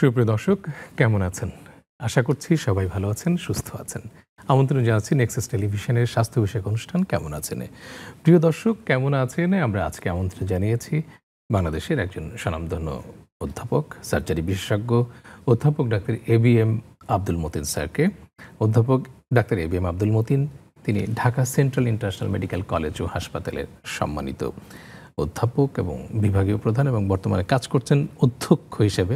সুপ্রিয় দর্শক, কেমন আছেন? আশা করছি সবাই ভালো আছেন, সুস্থ আছেন। আমন্ত্রণ জানাচ্ছি নেক্সাস টেলিভিশনের স্বাস্থ্য বিষয়ক অনুষ্ঠান কেমন আছেন। প্রিয় দর্শক, কেমন আছেন? আমরা আজকে আমন্ত্রণ জানিয়েছি বাংলাদেশের একজন স্বনামধন্য অধ্যাপক, সার্জারি বিশেষজ্ঞ অধ্যাপক ডাক্তার এবিএম আব্দুল মতিন স্যারকে। অধ্যাপক ডাক্তার এবিএম আব্দুল মতিন, তিনি Dhaka central international medical college ও হাসপাতালের সম্মানিত অধ্যাপক এবং বিভাগীয় প্রধান, এবং বর্তমানে কাজ করছেন অধ্যক্ষ হিসেবে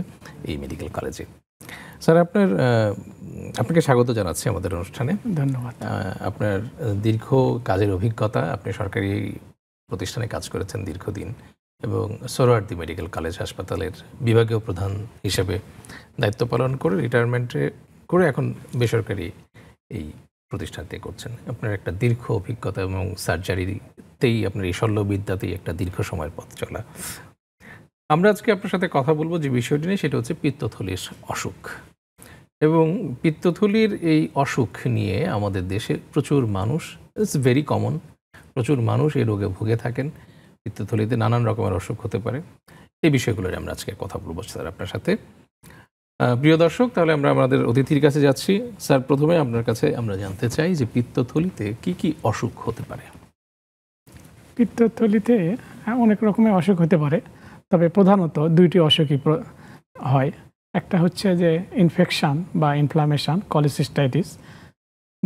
এই মেডিকেল কলেজে। স্যার, আপনাকে স্বাগত জানাচ্ছি আমাদের অনুষ্ঠানে। ধন্যবাদ। আপনার দীর্ঘ কাজের অভিজ্ঞতা, আপনি সরকারি প্রতিষ্ঠানে কাজ করেছেন দীর্ঘদিন এবং সোহরাওয়ার্দী মেডিকেল কলেজ হাসপাতালের বিভাগীয় প্রধান হিসেবে দায়িত্ব পালন করে রিটায়ারমেন্টে করে এখন বেসরকারি এই প্রতিষ্ঠানতে করছেন। আপনার একটা দীর্ঘ অভিজ্ঞতা এবং সার্জারিতেই আপনার এই শল্যবিদ্যাতেই একটা দীর্ঘ সময়ের পথ চলা। আমরা আজকে আপনার সাথে কথা বলবো যে বিষয়টি নিয়ে, সেটা হচ্ছে পিত্তথলির অসুখ। এবং পিত্তথলির এই অসুখ নিয়ে আমাদের দেশে প্রচুর মানুষ, ইটস ভেরি কমন, প্রচুর মানুষ এই রোগে ভুগে থাকেন। পিত্তথলিতে নানান রকমের অসুখ হতে পারে। এই বিষয়গুলো আমরা আজকে কথা বলবো স্যার আপনার সাথে। প্রিয় দর্শক, তাহলে আমরা আমাদের অতিথির কাছে যাচ্ছি। স্যার, প্রথমে আপনার কাছে আমরা জানতে চাই যে পিত্তথলিতে কি কি অসুখ হতে পারে? পিত্তথলিতে অনেক রকমের অসুখ হতে পারে, তবে প্রধানত দুইটি অসুখই হয়। একটা হচ্ছে যে ইনফেকশন বা ইনফ্লামেশন, কলিসিস্টাইটিস।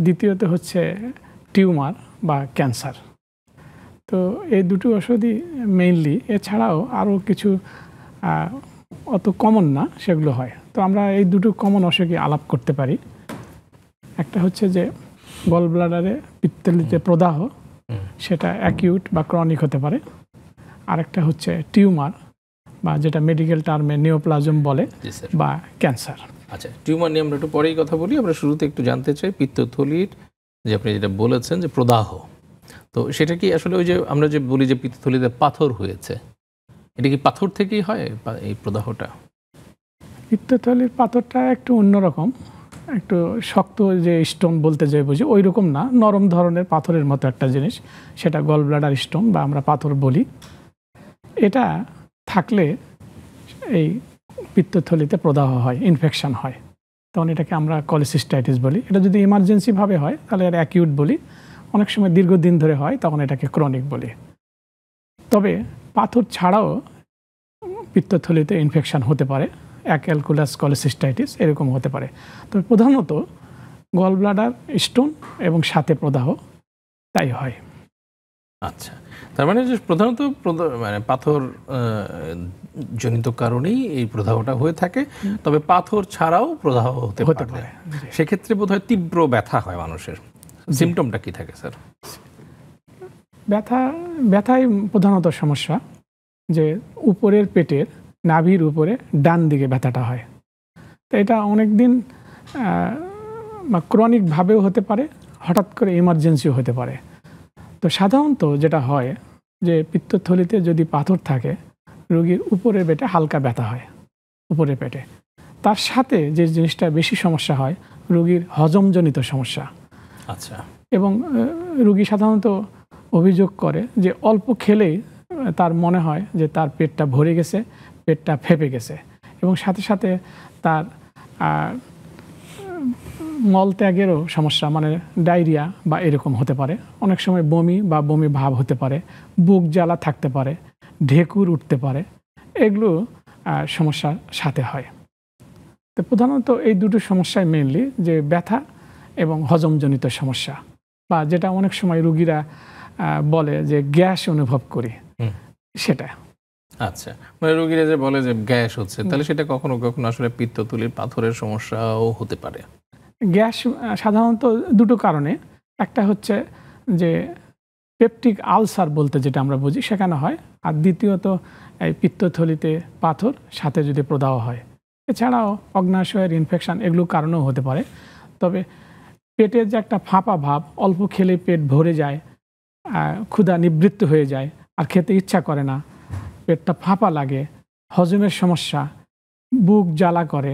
দ্বিতীয়ত হচ্ছে টিউমার বা ক্যান্সার। তো এই দুটো ওষুধই মেইনলি, এছাড়াও আরও কিছু অত কমন না সেগুলো হয়। তো আমরা এই দুটো কমন অসুখই আলাপ করতে পারি। একটা হচ্ছে যে গল ব্লাডারে পিত্তথলিতে প্রদাহ, সেটা অ্যাকিউট বা ক্রনিক হতে পারে। আরেকটা হচ্ছে টিউমার বা যেটা মেডিকেল টার্মে নিওপ্লাজম বলে, বা ক্যান্সার। আচ্ছা, টিউমার নিয়ে আমরা একটু পরেই কথা বলি। আমরা শুরুতে একটু জানতে চাই পিত্তথলির যে আপনি যেটা বলেছেন যে প্রদাহ, তো সেটা কি আসলে ওই যে আমরা যে বলি যে পিত্তথলিতে পাথর হয়েছে, এটা কি পাথর থেকেই হয় এই প্রদাহটা? পিত্তথলির পাথরটা একটু অন্যরকম, একটু শক্ত, যে স্টোন বলতে যে বুঝি ওই রকম না, নরম ধরনের পাথরের মতো একটা জিনিস, সেটা গল ব্লাডার স্টোন বা আমরা পাথর বলি। এটা থাকলে এই পিত্তথলিতে প্রদাহ হয়, ইনফেকশন হয়, তখন এটাকে আমরা কলিসিস্টাইটিস বলি। এটা যদি ইমার্জেন্সিভাবে হয় তাহলে এর অ্যাকিউট বলি, অনেক সময় দীর্ঘদিন ধরে হয় তখন এটাকে ক্রনিক বলি। তবে পাথর ছাড়াও পিত্তথলিতে ইনফেকশন হতে পারে, অ্যাক্যালকুলাস কলিসিস্টাইটিস এরকম হতে পারে। তবে প্রধানত গল ব্লাডার স্টোন এবং সাথে প্রদাহ, তাই হয়। আচ্ছা, তার মানে যে প্রধানত মানে পাথর জনিত কারণেই এই প্রদাহটা হয়ে থাকে। তবে পাথর ছাড়াও প্রদাহ হতে পারে। সেক্ষেত্রে বোধহয় তীব্র ব্যথা হয় মানুষের। সিমটমটা কি থাকে স্যার? ব্যথাই প্রধানত সমস্যা, যে উপরের পেটের নাভির উপরে ডান দিকে ব্যথাটা হয়। তো এটা অনেক দিন বা ক্রনিকভাবেও হতে পারে, হঠাৎ করে ইমার্জেন্সিও হতে পারে। তো সাধারণত যেটা হয় যে পিত্তথলিতে যদি পাথর থাকে, রোগীর উপরের পেটে হালকা ব্যথা হয়, উপরের পেটে। তার সাথে যে জিনিসটা বেশি সমস্যা হয়, রোগীর হজমজনিত সমস্যা। আচ্ছা। এবং রোগী সাধারণত অভিযোগ করে যে অল্প খেলেই তার মনে হয় যে তার পেটটা ভরে গেছে, পেটটা ফেঁপে গেছে, এবং সাথে সাথে তার মলত্যাগেরও সমস্যা, মানে ডায়রিয়া বা এরকম হতে পারে। অনেক সময় বমি বা বমি ভাব হতে পারে, বুক জ্বালা থাকতে পারে, ঢেকুর উঠতে পারে, এগুলো সমস্যার সাথে হয়। তো প্রধানত এই দুটো সমস্যায় মেইনলি, যে ব্যথা এবং হজমজনিত সমস্যা, বা যেটা অনেক সময় রোগীরা বলে যে গ্যাস অনুভব করি, সেটা। আচ্ছা, মানে রোগীরা যে বলে যে গ্যাস হচ্ছে, তাহলে সেটা কখনো কখনো আসলে পিত্তথলির পাথরের সমস্যাও হতে পারে। গ্যাস সাধারণত দুটো কারণে, একটা হচ্ছে যে পেপটিক আলসার বলতে যেটা আমরা বুঝি সেখানে হয়, আর দ্বিতীয়ত এই পিত্তথলিতে পাথর সাথে যদি প্রদাহ হয়। এছাড়াও অগ্নাশয়ের ইনফেকশন, এগুলো কারণেও হতে পারে। তবে পেটের যে একটা ফাঁপা ভাব, অল্প খেলে পেট ভরে যায়, ক্ষুধা নিবৃত্ত হয়ে যায়, আর খেতে ইচ্ছা করে না, পেটটা ফাঁপা লাগে, হজমের সমস্যা, বুক জ্বালা করে,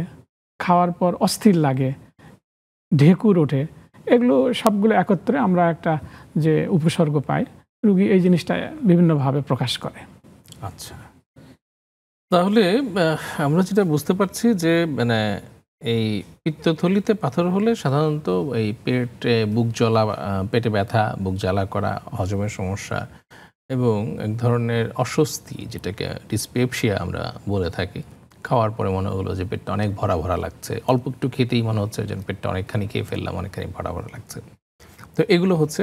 খাওয়ার পর অস্থির লাগে, ঢেকুর ওঠে, এগুলো সবগুলো একত্রে আমরা একটা যে উপসর্গ পাই, রোগী এই জিনিসটা বিভিন্নভাবে প্রকাশ করে। আচ্ছা, তাহলে আমরা যেটা বুঝতে পারছি যে মানে এই পিত্তথলিতে পাথর হলে সাধারণত এই বুক জ্বলা, পেটে ব্যথা, বুক জ্বালা করা, হজমের সমস্যা এবং এক ধরনের অস্বস্তি, যেটাকে ডিসপেপসিয়া আমরা বলে থাকি। খাওয়ার পরে মনে হলো যে পেটটা অনেক ভরা ভরা লাগছে, অল্প একটু খেতেই মনে হচ্ছে যে পেটটা অনেকখানি খেয়ে ফেললাম, অনেকখানি ভরা ভরা লাগছে। তো এগুলো হচ্ছে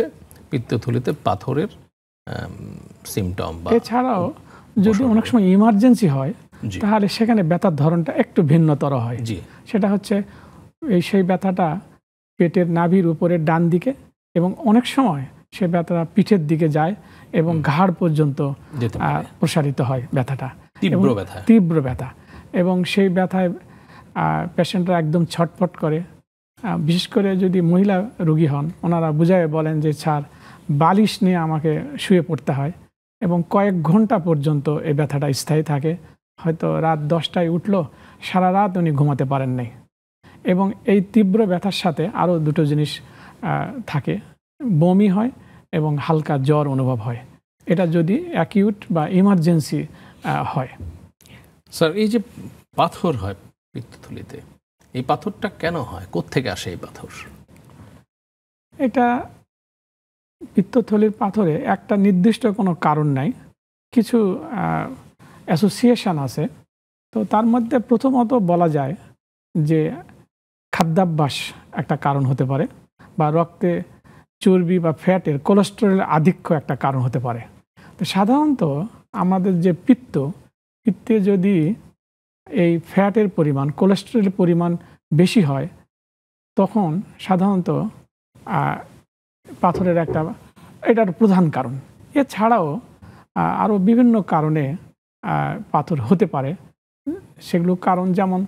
পিত্তথলিতে পাথরের সিমটম। বা এছাড়াও যদি অনেক সময় ইমার্জেন্সি হয় তাহলে সেখানে ব্যথার ধরনটা একটু ভিন্নতর হয়। সেটা হচ্ছে সেই ব্যথাটা পেটের নাভির উপরে ডান দিকে, এবং অনেক সময় সে ব্যথাটা পিঠের দিকে যায় এবং ঘাড় পর্যন্ত প্রসারিত হয় ব্যথাটা, তীব্র ব্যথা। এবং সেই ব্যথায় পেশেন্টরা একদম ছটফট করে। বিশেষ করে যদি মহিলা রোগী হন, ওনারা বুঝায় বলেন যে স্যার বালিশ নিয়ে আমাকে শুয়ে পড়তে হয়, এবং কয়েক ঘন্টা পর্যন্ত এই ব্যথাটা স্থায়ী থাকে। হয়তো রাত 10টায় উঠলো, সারা রাত উনি ঘুমাতে পারেন নাই। এবং এই তীব্র ব্যথার সাথে আরও দুটো জিনিস থাকে, বমি হয় এবং হালকা জ্বর অনুভব হয়। এটা যদি অ্যাকিউট বা ইমার্জেন্সি হয়। স্যার, এই যে পাথর হয় পিত্তথলিতে, এই পাথরটা কেন হয়? কোত্থেকে আসে এই পাথর? এটা পিত্তথলির পাথরে একটা নির্দিষ্ট কোনো কারণ নাই, কিছু অ্যাসোসিয়েশন আছে। তো তার মধ্যে প্রথমত বলা যায় যে খাদ্যাভ্যাস একটা কারণ হতে পারে, বা রক্তে চর্বি বা ফ্যাটের কোলেস্টেরলের আধিক্য একটা কারণ হতে পারে। তো সাধারণত আমাদের যে পিত্তে যদি এই ফ্যাটের পরিমাণ, কোলেস্টেরলের পরিমাণ বেশি হয়, তখন সাধারণত পাথরের এটার প্রধান কারণ। এছাড়াও আরও বিভিন্ন কারণে পাথর হতে পারে। সেগুলো কারণ যেমন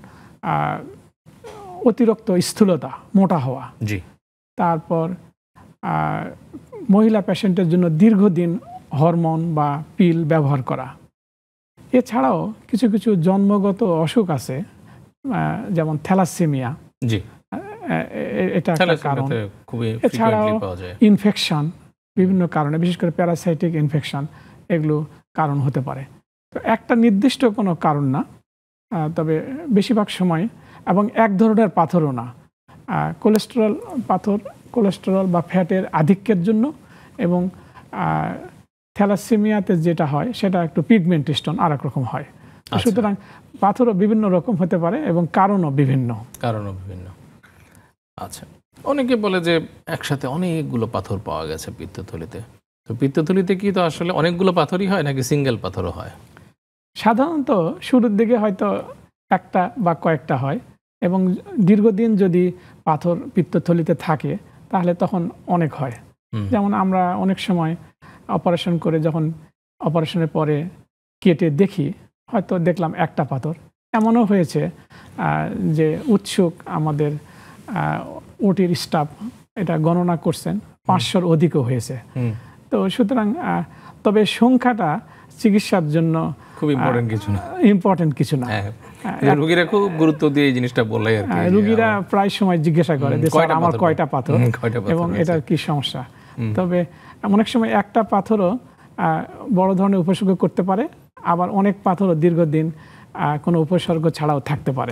অতিরিক্ত স্থূলতা, মোটা হওয়া, তারপর মহিলা পেশেন্টের জন্য দীর্ঘদিন হরমোন বা পিল ব্যবহার করা। এছাড়াও কিছু কিছু জন্মগত অসুখ আছে, যেমন থ্যালাসেমিয়া, এটা একটা কারণ। এছাড়াও ইনফেকশন, বিভিন্ন কারণে, বিশেষ করে প্যারাসাইটিক ইনফেকশন, এগুলো কারণ হতে পারে। তো একটা নির্দিষ্ট কোনো কারণ না, তবে বেশিরভাগ সময়, এবং এক ধরনের পাথরও না। কোলেস্টেরল বা ফ্যাটের আধিক্যের জন্য, এবং থ্যালাসেমিয়াতে যেটা হয় সেটা একটু পিগমেন্টেশন আর এক রকম হয়। সুতরাং পাথরও বিভিন্ন রকম হতে পারে এবং কারণও বিভিন্ন। আচ্ছা, অনেকে বলে যে একসাথে অনেকগুলো পাথর পাওয়া গেছে পিত্তথলিতে। তো পিত্তথলিতে কি তো আসলে অনেকগুলো পাথরই হয় নাকি সিঙ্গেল পাথরও হয়? সাধারণত শুরুর দিকে হয়তো একটা বা কয়েকটা হয়, এবং দীর্ঘদিন যদি পাথর পিত্তথলিতে থাকে তাহলে তখন অনেক হয়। যেমন আমরা অনেক সময় অপারেশন করে, যখন অপারেশনের পরে কেটে দেখি, হয়তো দেখলাম একটা পাথর। এমনও হয়েছে যে উৎসুক আমাদের ওটির স্টাফ এটা গণনা করছেন, 500-র অধিকও হয়েছে। তো সুতরাং তবে সংখ্যাটা চিকিৎসার জন্য খুব ইম্পর্টেন্ট কিছু না। রোগীরা খুব গুরুত্ব দিয়ে এই জিনিসটা বলে আর কি। রোগীরা প্রায় সময় জিজ্ঞাসা করে যে স্যার আমার কয়টা পাথর এবং এটার কি সমস্যা। তবে অনেক সময় একটা পাথরও বড় ধরনের উপসর্গ করতে পারে, আবার অনেক পাথরও দীর্ঘদিন কোনো উপসর্গ ছাড়াও থাকতে পারে।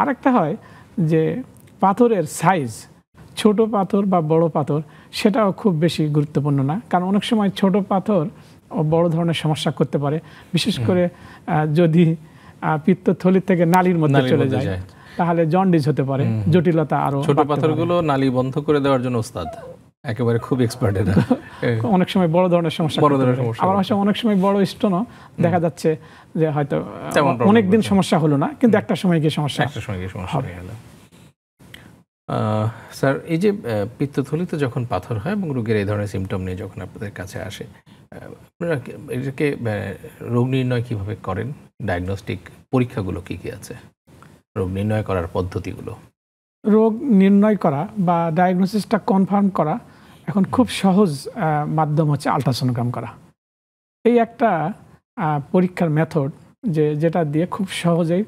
আরেকটা হয় যে পাথরের সাইজ, ছোট পাথর বা বড় পাথর, সেটাও খুব বেশি গুরুত্বপূর্ণ না। কারণ অনেক সময় ছোট পাথর বড় ধরনের সমস্যা করতে পারে, বিশেষ করে যদি পিত্তথলি থেকে নালীর মধ্যে চলে যায় তাহলে জন্ডিস হতে পারে, জটিলতা আরো। ছোট পাথরগুলো নালী বন্ধ করে দেওয়ার জন্য ওস্তাদ একেবারে খুব এক্সপার্ট এরা। অনেক সময় বড় ধরনের সমস্যা, আবার অনেক সময় বড় স্টোনও দেখা যাচ্ছে যে হয়তো অনেকদিন সমস্যা হলো না, কিন্তু একটা সময় গিয়ে সমস্যা হবে। স্যার, এই যে পিত্তথলিতে যখন পাথর হয় এবং রোগীর এই ধরনের সিমটম নিয়ে যখন আপনাদের কাছে আসে, আপনারা এটাকে রোগ নির্ণয় কিভাবে করেন? ডায়াগনস্টিক পরীক্ষাগুলো কি কি আছে, রোগ নির্ণয় করার পদ্ধতিগুলো? রোগ নির্ণয় করা বা ডায়াগনোসিসটা কনফার্ম করা এখন খুব সহজ মাধ্যম হচ্ছে আল্ট্রাসোনোগ্রাম করা। এই একটা পরীক্ষার মেথড যেটা দিয়ে খুব সহজেই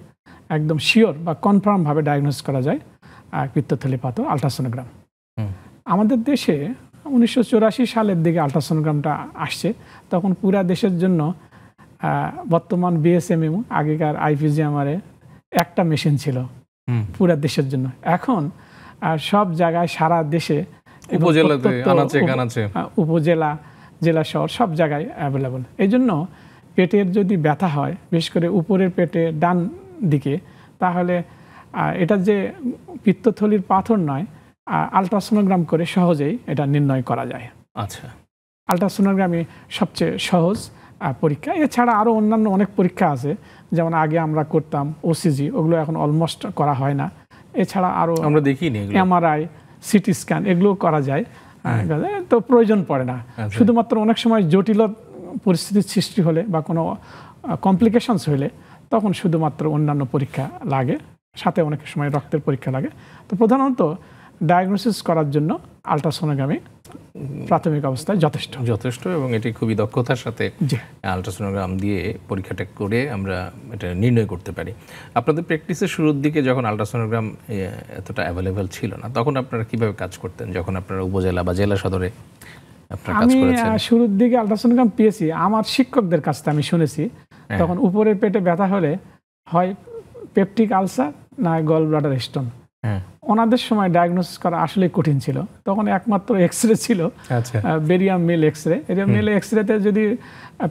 একদম শিওর বা কনফার্মভাবে ডায়াগনোস করা যায় পিত্তথলি পাথর, আল্ট্রাসোনোগ্রাম। আমাদের দেশে 1984 সালের দিকে আল্ট্রাসোনোগ্রামটা আসছে, তখন পুরা দেশের জন্য বর্তমান বিএসএমইউ, আগেকার আইপিজিএমআরে একটা মেশিন ছিল পুরো দেশের জন্য। এখন সব জায়গায় সারা দেশে উপজেলা, জেলা শহর সব জায়গায় অ্যাভেলেবল। এই জন্য পেটের যদি ব্যথা হয়, বিশেষ করে উপরের পেটে ডান দিকে, তাহলে এটা যে পিত্তথলির পাথর নয়, আলট্রাসোনোগ্রাম করে সহজেই এটা নির্ণয় করা যায়। আচ্ছা, আলট্রাসোনোগ্রামই সবচেয়ে সহজ পরীক্ষা। এছাড়া আরও অন্যান্য অনেক পরীক্ষা আছে, যেমন আগে আমরা করতাম ওসিজি, ওগুলো এখন অলমোস্ট করা হয় না। এছাড়া আরও আমরা দেখিনি এমআরআই, সিটি স্ক্যান, এগুলো করা যায়, তো প্রয়োজন পড়ে না। শুধুমাত্র অনেক সময় জটিল পরিস্থিতির সৃষ্টি হলে বা কোনো কমপ্লিকেশনস হলে তখন শুধুমাত্র অন্যান্য পরীক্ষা লাগে, সাথে অনেক সময় রক্তের পরীক্ষা লাগে। তো প্রধানত ডায়াগনোসিস করার জন্য আলট্রাসোনোগ্রামই প্রাথমিক অবস্থায় যথেষ্ট এবং এটি খুবই দক্ষতার সাথে আলট্রাসোনোগ্রাম দিয়ে পরীক্ষাটা করে আমরা এটা নির্ণয় করতে পারি। আপনাদের প্র্যাকটিসের শুরুর দিকে যখন আলট্রাসোনোগ্রাম এতটা অ্যাভেলেবেল ছিল না, তখন আপনারা কিভাবে কাজ করতেন? যখন আপনারা উপজেলা বা জেলা সদরে আপনারা কাজ করেছেন? আমি শুরুর দিকে আলট্রাসোনোগ্রাম পেয়েছি আমার শিক্ষকদের কাছ থেকে। আমি শুনেছি তখন উপরের পেটে ব্যথা হলে হয় পেপটিক আলসার না গল ব্লাডার স্টোন। ওনাদের সময় ডায়াগনোসিস করা আসলে কঠিন ছিল। তখন একমাত্র এক্সরে ছিল, বেরিয়াম মিল এক্সরে। মিল এক্সরেতে যদি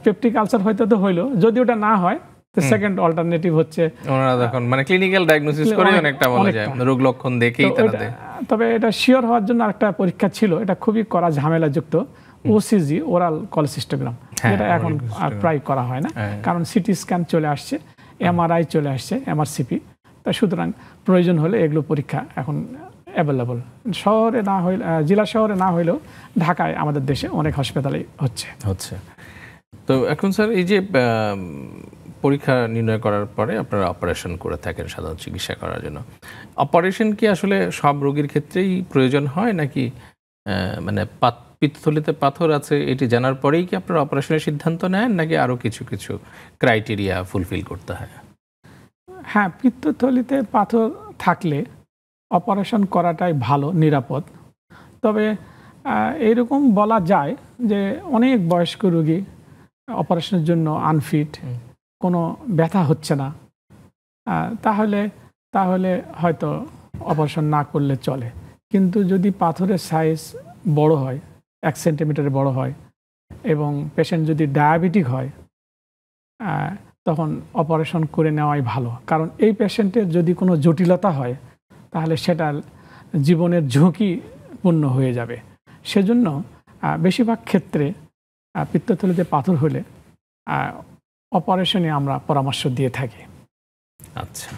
পেপটিক আলসার হয়তো তো হইলো, যদি ওটা না হয় তো সেকেন্ড অল্টারনেটিভ হচ্ছে ওনারা তখন মানে ক্লিনিক্যাল ডায়াগনোসিস করে অনেকটা বলা যায়, রোগ লক্ষণ দেখেই তারা দেয়। তবে এটা শিওর হওয়ার জন্য একটা পরীক্ষা ছিল, এটা খুবই করা ঝামেলাযুক্ত, ওসিজি, ওরাল কলসিস্টোগ্রাম, যেটা এখন আর প্রায় করা হয় না, কারণ সিটি স্ক্যান চলে আসছে, এমআরআই চলে আসছে, এমআরসিপি। তা সুতরাং প্রয়োজন হলে এগুলো পরীক্ষা এখন অ্যাভেলেবল। শহরে না হইলে, জেলা শহরে না হইলেও ঢাকায় আমাদের দেশে অনেক হাসপাতালে হচ্ছে। তো এখন স্যার, এই যে পরীক্ষা নির্ণয় করার পরে আপনারা অপারেশন করে থাকেন সাধারণ চিকিৎসা করার জন্য, অপারেশন কি আসলে সব রোগীর ক্ষেত্রেই প্রয়োজন হয়, নাকি মানে পিত্তথলিতে পাথর আছে এটি জানার পরেই কি আপনারা অপারেশনের সিদ্ধান্ত নেন, নাকি আরও কিছু কিছু ক্রাইটেরিয়া ফুলফিল করতে হয়? হ্যাঁ, পিত্তথলিতে পাথর থাকলে অপারেশন করাটাই ভালো, নিরাপদ। তবে এইরকম বলা যায় যে অনেক বয়স্ক রোগী অপারেশনের জন্য আনফিট, কোনো ব্যথা হচ্ছে না, তাহলে হয়তো অপারেশন না করলে চলে। কিন্তু যদি পাথরের সাইজ বড় হয়, 1 সেন্টিমিটারের বড় হয়, এবং পেশেন্ট যদি ডায়াবেটিক হয়, তখন অপারেশন করে নেওয়াই ভালো। কারণ এই পেশেন্টের যদি কোনো জটিলতা হয় তাহলে সেটা জীবনের ঝুঁকিপূর্ণ হয়ে যাবে। সেজন্য বেশিরভাগ ক্ষেত্রে পিত্তথলিতে পাথর হলে অপারেশনে আমরা পরামর্শ দিয়ে থাকি। আচ্ছা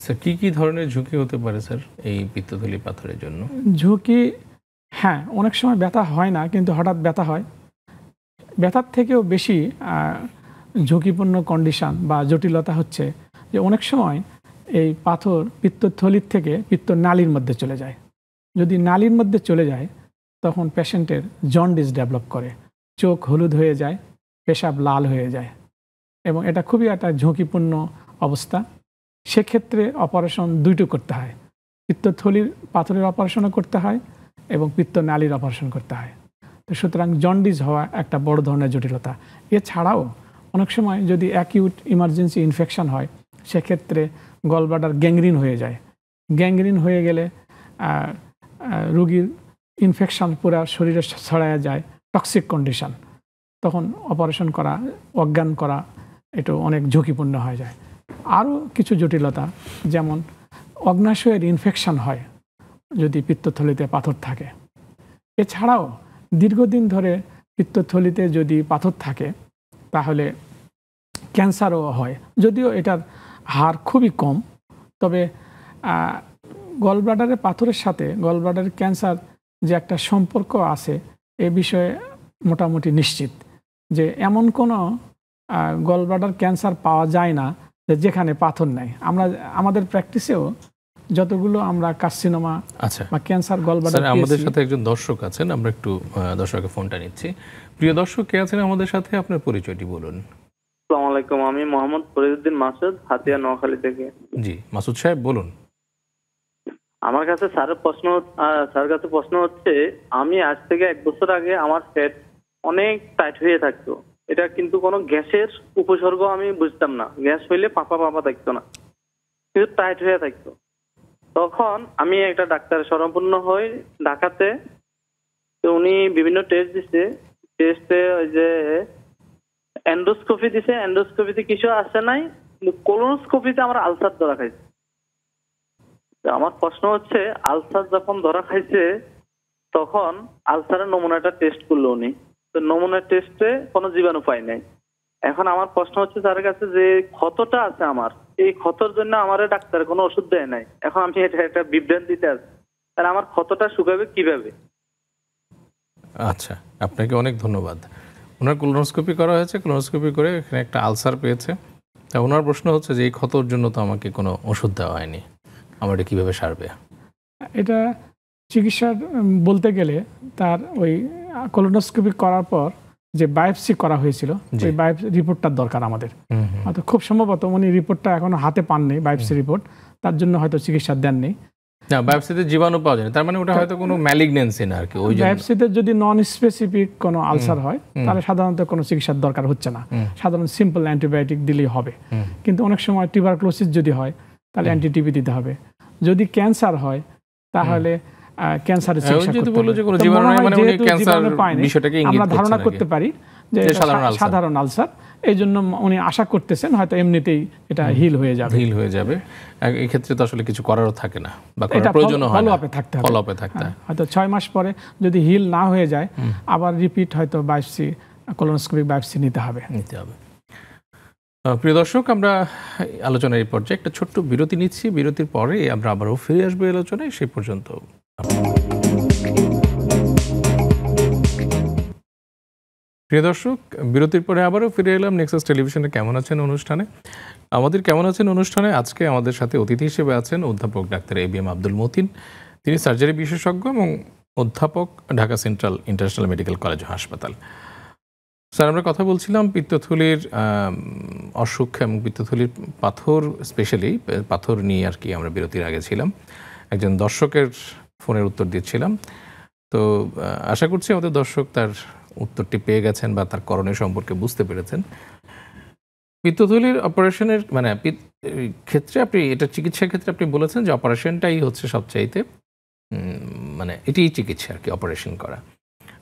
স্যার, কি ধরনের ঝুঁকি হতে পারে স্যার এই পিত্তথলি পাথরের জন্য? ঝুঁকি, হ্যাঁ, অনেক সময় ব্যথা হয় না, কিন্তু হঠাৎ ব্যথা হয়। ব্যথার থেকেও বেশি ঝুঁকিপূর্ণ কন্ডিশন বা জটিলতা হচ্ছে যে অনেক সময় এই পাথর পিত্তথলির থেকে পিত্তনালীর মধ্যে চলে যায়। যদি নালীর মধ্যে চলে যায় তখন পেশেন্টের জন্ডিস ডেভেলপ করে, চোখ হলুদ হয়ে যায়, পেশাব লাল হয়ে যায়, এবং এটা খুবই একটা ঝুঁকিপূর্ণ অবস্থা। সেক্ষেত্রে অপারেশন দুটো করতে হয়, পিত্তথলির পাথরের অপারেশনও করতে হয় এবং পিত্তনালীর অপারেশন করতে হয়। তো সুতরাং জন্ডিস হওয়া একটা বড় ধরনের জটিলতা। এছাড়াও অনেক সময় যদি অ্যাকিউট ইমার্জেন্সি ইনফেকশন হয়, সেক্ষেত্রে গলব্লাডার গ্যাংগ্রিন হয়ে যায়। গ্যাংগ্রিন হয়ে গেলে রোগীর ইনফেকশন পুরো শরীরে ছড়ায় যায়, টক্সিক কন্ডিশন, তখন অপারেশন করা, অজ্ঞান করা, এটা অনেক ঝুঁকিপূর্ণ হয়ে যায়। আরও কিছু জটিলতা, যেমন অগ্নাশয়ের ইনফেকশন হয় যদি পিত্তথলিতে পাথর থাকে। এছাড়াও দীর্ঘদিন ধরে পিত্তথলিতে যদি পাথর থাকে তাহলে ক্যান্সারও হয়, যদিও এটার হার খুবই কম। তবে গলব্লাডারের পাথরের সাথে গলব্লাডারের ক্যান্সার যে একটা সম্পর্ক আছে, এ বিষয়ে মোটামুটি নিশ্চিত যে এমন কোনো গলব্লাডার ক্যান্সার পাওয়া যায় না যেখানে পাথর নাই। আমাদের প্র্যাকটিসেও যতগুলো আমরা কার্সিনোমা বা ক্যান্সার গলব্লাডার, আমাদের সাথে একজন দর্শক আছেন, আমরা একটু দর্শকের ফোনটা নিচ্ছি। প্রিয় দর্শক, কে আছেন আমাদের সাথে, আপনার পরিচয়টি বলুন। আসসালামু আলাইকুম, আমি মোহাম্মদ ফরিদউদ্দিন মাসুদ, হাতিয়া, নোয়াখালী থেকে। জি মাসুদ সাহেব বলুন। আমার কাছে স্যারের প্রশ্ন হচ্ছে, আমি আজ থেকে 1 বছর আগে আমার পেট অনেক টাইট হয়ে থাকতো এটা কিন্তু কোনো গ্যাসের উপসর্গ আমি বুঝতাম না। গ্যাস হইলে পাপা পাপা থাকতো না, কিন্তু টাইট হয়ে থাকতো। তখন আমি একটা ডাক্তার শরণাপন্ন হই ঢাকাতে। তো উনি বিভিন্ন টেস্ট দিছে, টেস্টে ওই যে এন্ডোস্কোপি দিছে, এন্ডোস্কোপিতে কিছু আসে নাই, কিন্তু কোলোনোস্কোপিতে আমার আলসার ধরা খাইছে। তো আমার প্রশ্ন হচ্ছে, আলসার যখন ধরা খাইছে তখন আলসারের নমুনাটা টেস্ট করলো উনি, তো নমুনার টেস্টে কোনো জীবাণু পাই নাই। এখন আমার প্রশ্ন হচ্ছে তার কাছে, যে ক্ষতটা আছে আমার, এই ক্ষতর জন্য আমার ডাক্তার কোনো ওষুধ দেয় নাই। এখন আমি এটা একটা বিভ্রান্তিতে আছি, তাহলে আমার ক্ষতটা শুকাবে কিভাবে? আচ্ছা, আপনাকে অনেক ধন্যবাদ। ওনার কোলোনোস্কোপি করা হয়েছে, কোলোনোস্কোপি করে এখানে একটা আলসার পেয়েছে। তা ওনার প্রশ্ন হচ্ছে যে এই ক্ষতর জন্য তো আমাকে কোনো ওষুধ দেওয়া হয়নি, আমার এটা কীভাবে সারবে? এটা চিকিৎসার বলতে গেলে তার ওই কোলোনোস্কোপি করার পর যে বায়োপসি করা হয়েছিল, ওই বায়োপসি রিপোর্টটার দরকার আমাদের। হয়তো খুব সম্ভবত উনি রিপোর্টটা এখনো হাতে পাননি, বায়োপসি রিপোর্ট, তার জন্য হয়তো চিকিৎসা দেননি। না, বায়োপসিতে জীবাণু পাওয়া যায় না, তার মানে ওটা হয়তো কোনো ম্যালিগন্যান্সি না আর কি। ওই বায়োপসিতে যদি নন স্পেসিফিক কোনো আলসার হয় তাহলে সাধারণত কোনো চিকিৎসার দরকার হচ্ছে না, সাধারণ সিম্পল অ্যান্টিবায়োটিক দিলেই হবে। কিন্তু অনেক সময় টিউবারক্লোসিস যদি হয় তাহলে অ্যান্টিটিবি দিতে হবে। যদি ক্যান্সার হয় তাহলে ক্যান্সারের চিকিৎসা করতে হবে। আমরা ধারণা করতে পারি যে সাধারণ আলসার, এই জন্য উনি আশা করতেছেন হয়তো এমনিতেই এটা হিল হয়ে যাবে। এই ক্ষেত্রে তো আসলে কিছু করারও থাকে না, বা করার প্রয়োজন হয় না, ফলো আপে থাকতে হবে। হয়তো 6 মাস পরে যদি হিল না হয়ে যায় আবার রিপিট হয়তো বায়োপসি, কোলোনোস্কোপিক বায়োপসি নিতে হবে। প্রিয় দর্শক, আমরা আলোচনার এই পর্যায়ে একটা ছোট্ট বিরতি নিচ্ছি। বিরতির পরে আমরা আবারও ফিরে আসবো আলোচনায়। সেই পর্যন্ত প্রিয় দর্শক, বিরতির পরে আবারও ফিরে এলাম নেক্সাস টেলিভিশনে কেমন আছেন অনুষ্ঠানে। আমাদের কেমন আছেন অনুষ্ঠানে আজকে আমাদের সাথে অতিথি হিসেবে আছেন অধ্যাপক ডাক্তার ABM আব্দুল মতিন। তিনি সার্জারি বিশেষজ্ঞ এবং অধ্যাপক, Dhaka central international medical college ও হাসপাতাল। স্যার, আমরা কথা বলছিলাম পিত্তথলির অসুখ এবং পিত্তথলির পাথর, স্পেশালি পাথর নিয়ে আর কি। আমরা বিরতির আগে ছিলাম, একজন দর্শকের ফোনের উত্তর দিচ্ছিলাম। তো আশা করছি আমাদের দর্শক তার উত্তরটি পেয়ে গেছেন বা তার করণীয় সম্পর্কে বুঝতে পেরেছেন। পিত্তথলির অপারেশনের ক্ষেত্রে আপনি এটা চিকিৎসার ক্ষেত্রে আপনি বলেছেন যে অপারেশনটাই হচ্ছে সবচাইতে এটিই চিকিৎসা আর কি, অপারেশন করা।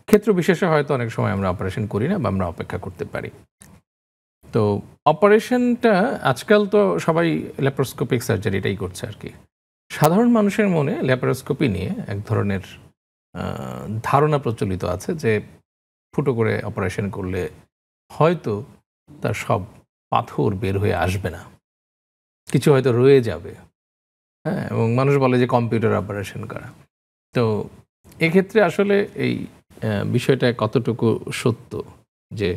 ক্ষেত্র বিশেষে হয়তো অনেক সময় আমরা অপারেশন করি না বা আমরা অপেক্ষা করতে পারি। তো অপারেশনটা আজকাল তো সবাই ল্যাপারোস্কোপিক সার্জারিটাই করছে আর কি। সাধারণ মানুষের মনে ল্যাপারোস্কোপি নিয়ে এক ধরনের ধারণা প্রচলিত আছে যে ফুটো করে অপারেশন করলে হয়তো তার সব পাথর বের হয়ে আসবে না, কিছু হয়তো রয়ে যাবে। হ্যাঁ, এবং মানুষ বলে যে কম্পিউটার অপারেশন করা। তো এক্ষেত্রে আসলে এই বিষয়টা কতটুকু সত্য যে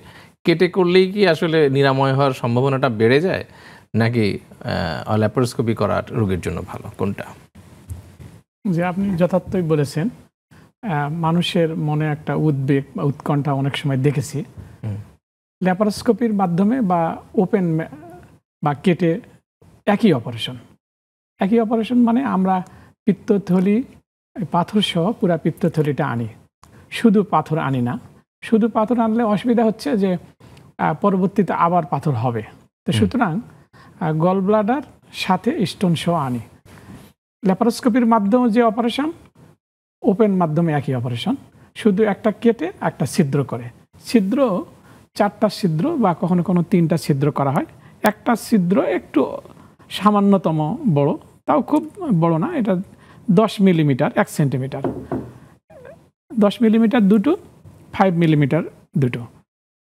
কেটে করলেই কি আসলে নিরাময় হওয়ার সম্ভাবনাটা বেড়ে যায়, নাকি ল্যাপারোস্কোপি করা রোগীর জন্য ভালো, কোনটা? যে আপনি যথার্থই বলেছেন, মানুষের মনে একটা উদ্বেগ বা উৎকণ্ঠা অনেক সময় দেখেছি। ল্যাপারোস্কোপির মাধ্যমে বা ওপেন বা কেটে একই অপারেশন মানে আমরা পিত্তথলি পাথর সহ পুরা পিত্তথলিটা আনি, শুধু পাথর আনি না। শুধু পাথর আনলে অসুবিধা হচ্ছে যে পরবর্তীতে আবার পাথর হবে। তো সুতরাং গল ব্লাডার সাথে স্টোন সহ আনি। ল্যাপারোস্কোপির মাধ্যমে যে অপারেশন, ওপেন মাধ্যমে একই অপারেশন, শুধু একটা কেটে একটা ছিদ্র করে। ছিদ্র 4টা ছিদ্র বা কখনো কোনো 3টা ছিদ্র করা হয়। একটা ছিদ্র একটু সামান্যতম বড়, তাও খুব বড় না, এটা 10 মিলিমিটার 1 সেন্টিমিটার, 10 মিলিমিটার দুটো, 5 মিলিমিটার দুটো।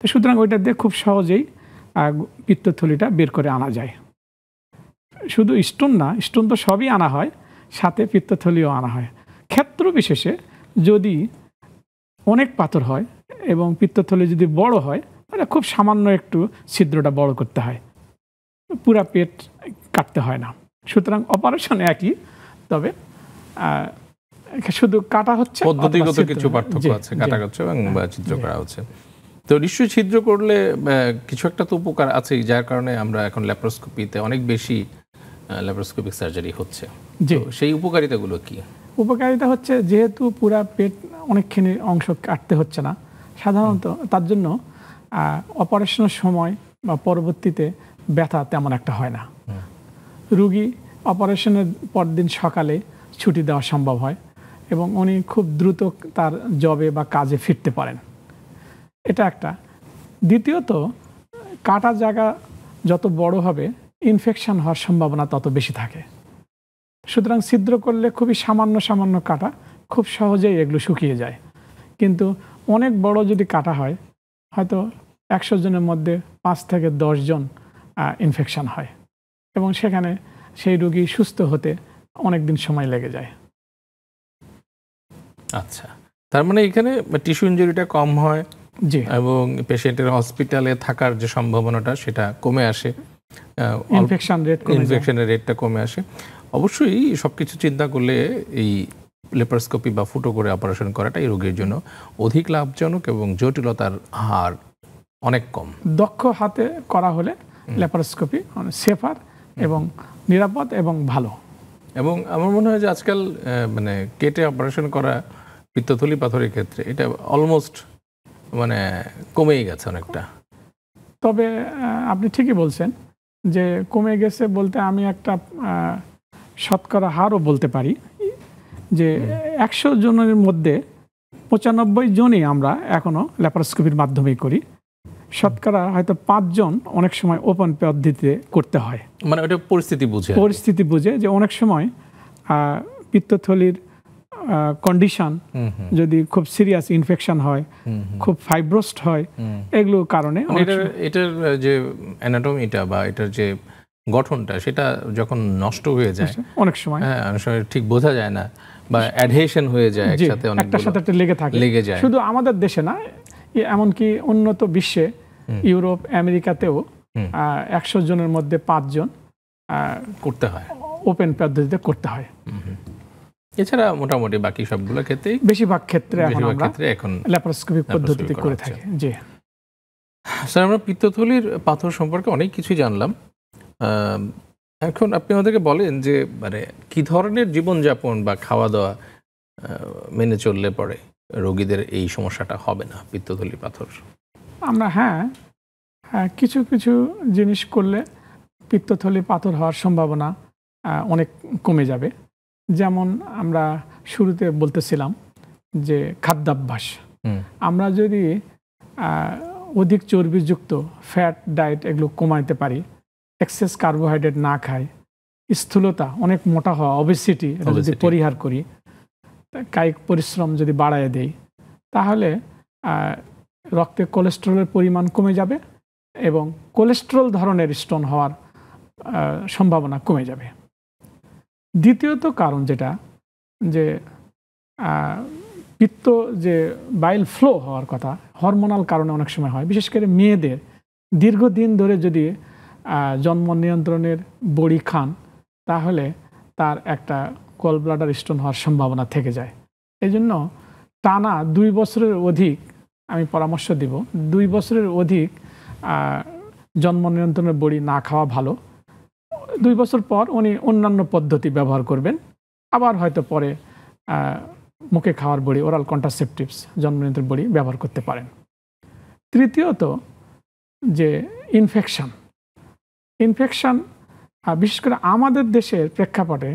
তো সুতরাং ওইটা দিয়ে খুব সহজেই পিত্তথলিটা বের করে আনা যায়। শুধু স্টোন না, স্টোন তো সবই আনা হয়, সাথে পিত্তথলিও আনা হয়। ক্ষেত্র বিশেষে যদি অনেক পাথর হয় এবং পিত্তথলি যদি বড় হয় তাহলে খুব সামান্য একটু ছিদ্রটা বড় করতে হয়, পুরা পেট কাটতে হয় না। সুতরাং অপারেশন একই, তবে শুধু কাটা হচ্ছে, পদ্ধতিগত কিছু পার্থক্য আছে, কাটা হচ্ছে এবং ছিদ্র করা হচ্ছে। তো নিশ্চয়ই ছিদ্র করলে কিছু একটা তো উপকার আছেই, যার কারণে আমরা এখন ল্যাপারোস্কোপিতে অনেক বেশি ল্যাপারোস্কোপিক সার্জারি হচ্ছে। সেই উপকারিতাগুলো কি? উপকারিতা হচ্ছে, যেহেতু পুরা পেট অনেকখানি অংশ কাটতে হচ্ছে না সাধারণত, তার জন্য অপারেশনের সময় বা পরবর্তীতে ব্যথা তেমন একটা হয় না। রুগী অপারেশনের পরদিন সকালে ছুটি দেওয়া সম্ভব হয় এবং উনি খুব দ্রুত তার জবে বা কাজে ফিরতে পারেন। এটা একটা। দ্বিতীয়ত, কাটা জায়গা যত বড় হবে ইনফেকশন হওয়ার সম্ভাবনা তত বেশি থাকে। সুতরাং ছিদ্র করলে খুবই সামান্য সামান্য কাটা, খুব সহজেই এগুলো শুকিয়ে যায়। কিন্তু অনেক বড় যদি কাটা হয়, হয়তো 100 জনের মধ্যে 5 থেকে 10 জন ইনফেকশন হয় এবং সেখানে সেই রোগী সুস্থ হতে অনেক দিন সময় লেগে যায়। আচ্ছা, তার মানে এখানে টিস্যু ইনজুরিটা কম হয় জি, এবং পেশেন্টের হসপিটালে থাকার যে সম্ভাবনাটা সেটা কমে আসে, ইনফেকশনের রেটটা কমে আসে। অবশ্যই সবকিছু চিন্তা করলে এই লেপারোস্কোপি বা ফুটো করে অপারেশন করাটা এই রোগীর জন্য অধিক লাভজনক এবং জটিলতার হার অনেক কম। দক্ষ হাতে করা হলে লেপারোস্কোপি সেফার এবং নিরাপদ এবং ভালো। এবং আমার মনে হয় যে আজকাল মানে কেটে অপারেশন করা পিত্তথলি পাথরের ক্ষেত্রে এটা অলমোস্ট মানে কমেই গেছে অনেকটা। তবে আপনি ঠিকই বলছেন যে কমে গেছে বলতে আমি একটা শতকরা হারও বলতে পারি যে 100 জনের মধ্যে 95 জনই আমরা এখনো ল্যাপারোস্কোপির মাধ্যমেই করি। শতকরা হয়তো 5 জন অনেক সময় ওপেন পদ্ধতিতে করতে হয়। মানে ওটা পরিস্থিতি বুঝে যে অনেক সময় পিত্তথলির কন্ডিশন যদি খুব সিরিয়াস ইনফেকশন হয়, খুব ফাইব্রোস্ট হয়, এগুলোর কারণে এটার যে অ্যানাটমিটা বা এটার যে গঠনটা সেটা যখন নষ্ট হয়ে যায় অনেক সময় ঠিক বোঝা যায় না বা অ্যাডহেশন হয়ে যায়, একসাথে একটার সাথে একটা লেগে যায়। শুধু আমাদের দেশে না, এমনকি উন্নত বিশ্বে ইউরোপ আমেরিকাতেও 100 জনের মধ্যে 5 জন করতে হয়, ওপেন পদ্ধতিতে করতে হয়। এছাড়া মোটামুটি বাকি সবগুলো ক্ষেত্রেই বেশিরভাগ ক্ষেত্রে এখন ল্যাপারোস্কোপিক পদ্ধতিতে করে থাকে। জি স্যার, আমরা পিত্তথলির পাথর সম্পর্কে অনেক কিছু জানলাম। এখন আপনি আমাদেরকে বলেন যে মানে কি ধরনের জীবনযাপন বা খাওয়া দাওয়া মেনে চললে পরে রোগীদের এই সমস্যাটা হবে না পিত্তথলি পাথর? আমরা কিছু কিছু জিনিস করলে পিত্তথলি পাথর হওয়ার সম্ভাবনা অনেক কমে যাবে। যেমন আমরা শুরুতে বলতেছিলাম যে খাদ্যাভ্যাস, আমরা যদি অধিক চর্বিযুক্ত ফ্যাট ডায়েট এগুলো কমাইতে পারি, এক্সেস কার্বোহাইড্রেট না খাই, স্থূলতা, অনেক মোটা হওয়া, ওবেসিটি যদি পরিহার করি, কায়িক পরিশ্রম যদি বাড়ায় দেই, তাহলে রক্তে কোলেস্টেরলের পরিমাণ কমে যাবে এবং কোলেস্টেরল ধরনের স্টোন হওয়ার সম্ভাবনা কমে যাবে। দ্বিতীয়ত কারণ যেটা, যে পিত্ত যে বাইল ফ্লো হওয়ার কথা, হরমোনাল কারণে অনেক সময় হয়। বিশেষ করে মেয়েদের দীর্ঘদিন ধরে যদি জন্ম নিয়ন্ত্রণের বড়ি খান, তাহলে তার একটা গল ব্লাডার স্টোন হওয়ার সম্ভাবনা থেকে যায়। এই জন্য টানা 2 বছরের অধিক আমি পরামর্শ দিব, 2 বছরের অধিক জন্ম নিয়ন্ত্রণের বড়ি না খাওয়া ভালো। 2 বছর পর উনি অন্যান্য পদ্ধতি ব্যবহার করবেন, আবার হয়তো পরে মুখে খাওয়ার বড়ি, ওরাল কন্ট্রাসেপটিভস, জন্ম নিয়ন্ত্রণ বড়ি ব্যবহার করতে পারেন। তৃতীয়ত যে ইনফেকশন, বিশেষ করে আমাদের দেশের প্রেক্ষাপটে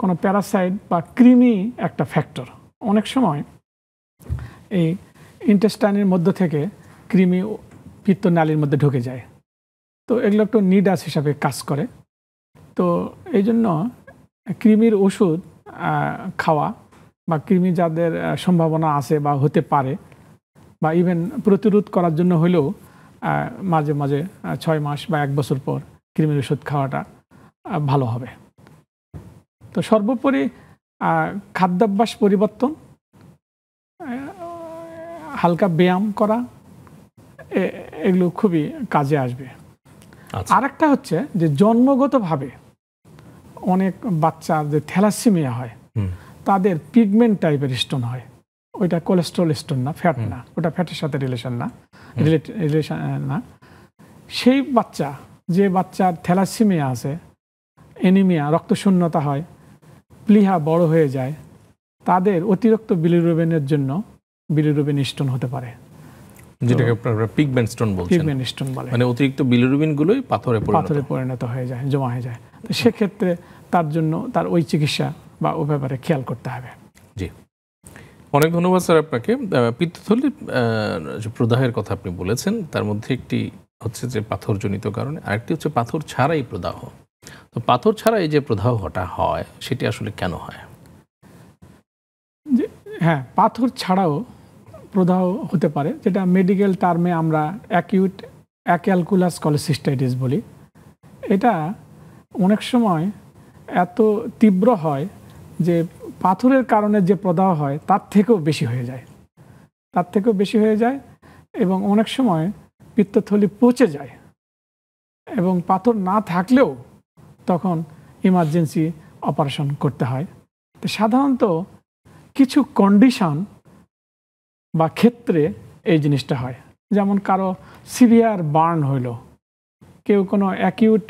কোনো প্যারাসাইট বা কৃমি একটা ফ্যাক্টর। অনেক সময় এই ইন্টেস্টাইনের মধ্য থেকে কৃমি পিত্তনালীর মধ্যে ঢুকে যায়, তো এগুলো একটু নিডাস হিসাবে কাজ করে। তো এই জন্য কৃমির ওষুধ খাওয়া বা কৃমি যাদের সম্ভাবনা আছে বা হতে পারে, বা ইভেন প্রতিরোধ করার জন্য হলেও মাঝে মাঝে 6 মাস বা 1 বছর পর কৃমির ওষুধ খাওয়াটা ভালো হবে। তো সর্বোপরি খাদ্যাভ্যাস পরিবর্তন, হালকা ব্যায়াম করা, এগুলো খুবই কাজে আসবে। আরেকটা হচ্ছে যে জন্মগতভাবে অনেক বাচ্চার যে থ্যালাসেমিয়া হয়, তাদের পিগমেন্ট টাইপের স্টোন হয়। ওইটা কোলেস্টেরল স্টোন না, ফ্যাট না, ওটা ফ্যাটের সাথে রিলেশন না। সেই বাচ্চা, যে বাচ্চার থ্যালাসেমিয়া আছে, অ্যানিমিয়া, রক্তশূন্যতা হয়, প্লীহা বড় হয়ে যায়, তাদের অতিরিক্ত বিলিরুবিনের জন্য বিলিরুবিন স্টোন হতে পারে। যেটাকে আপনারা পিগমেন্ট স্টোন বলছেন, পিগমেন্ট স্টোন বলে, মানে অতিরিক্ত বিলিরুবিন গুলোই পাথরে পরিণত হয়ে যায়, জমা হয়ে যায়। তো সেক্ষেত্রে তার জন্য তার ওই চিকিৎসা বা ও ব্যাপারে খেয়াল করতে হবে। জি, অনেক ধন্যবাদ স্যার আপনাকে। পিত্তথলির যে প্রদাহের কথা আপনি বলেছেন, তার মধ্যে একটি হচ্ছে যে পাথরজনিত কারণে, আরেকটি হচ্ছে পাথর ছাড়াই প্রদাহ। তো পাথর ছাড়াই যে প্রদাহটা হয় সেটি আসলে কেন হয়? হ্যাঁ, পাথর ছাড়াও প্রদাহ হতে পারে, যেটা মেডিকেল টার্মে আমরা অ্যাকিউট অ্যাক্যালকুলাস কলেসিস্টাইটিস বলি। এটা অনেক সময় এত তীব্র হয় যে পাথরের কারণে যে প্রদাহ হয় তার থেকেও বেশি হয়ে যায়, এবং অনেক সময় পিত্তথলি পচে যায়, এবং পাথর না থাকলেও তখন ইমার্জেন্সি অপারেশন করতে হয়। তো সাধারণত কিছু কন্ডিশন বা ক্ষেত্রে এই জিনিসটা হয়, যেমন কারো সিভিয়ার বার্ন হইল, কেউ কোনো অ্যাকিউট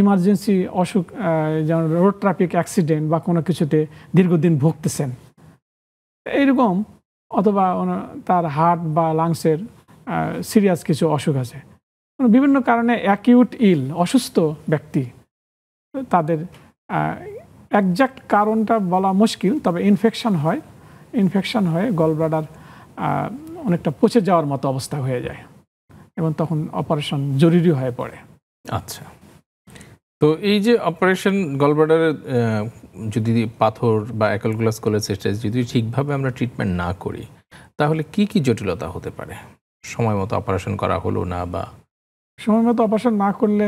ইমার্জেন্সি অসুখ, যেমন রোড ট্রাফিক অ্যাক্সিডেন্ট বা কোনো কিছুতে দীর্ঘদিন ভুগতেছেন এইরকম, অথবা তার হার্ট বা লাংসের সিরিয়াস কিছু অসুখ আছে, বিভিন্ন কারণে অ্যাকিউট অসুস্থ ব্যক্তি, তাদের একজ্যাক্ট কারণটা বলা মুশকিল, তবে ইনফেকশন হয়ে গলব্লাডার অনেকটা পচে যাওয়ার মতো অবস্থা হয়ে যায়, এবং তখন অপারেশন জরুরি হয়ে পড়ে। আচ্ছা, তো এই যে অপারেশন গলব্লাডারের যদি পাথর বা অ্যাক্যালকুলাস কোলেসিস্টাইটিস যদি ঠিকভাবে আমরা ট্রিটমেন্ট না করি, তাহলে কি কি জটিলতা হতে পারে? সময় মতো অপারেশন করা হলো না, বা সময় মতো অপারেশন না করলে